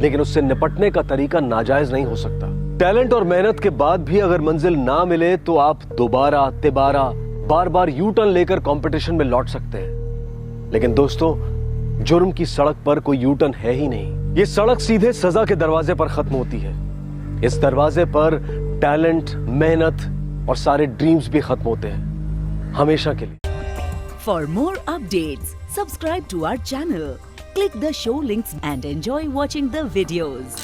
लेकिन उससे निपटने का तरीका नाजायज नहीं हो सकता। टैलेंट और मेहनत के बाद भी अगर मंजिल ना मिले तो आप दोबारा तिबारा बार बार यू टर्न लेकर कंपटीशन में लौट सकते हैं। लेकिन दोस्तों, जुर्म की सड़क पर कोई यू टर्न है ही नहीं। ये सड़क सीधे सजा के दरवाजे पर खत्म होती है। इस दरवाजे पर टैलेंट, मेहनत और सारे ड्रीम्स भी खत्म होते हैं, हमेशा के लिए। For more updates, subscribe to our channel, click the show links and enjoy watching the videos.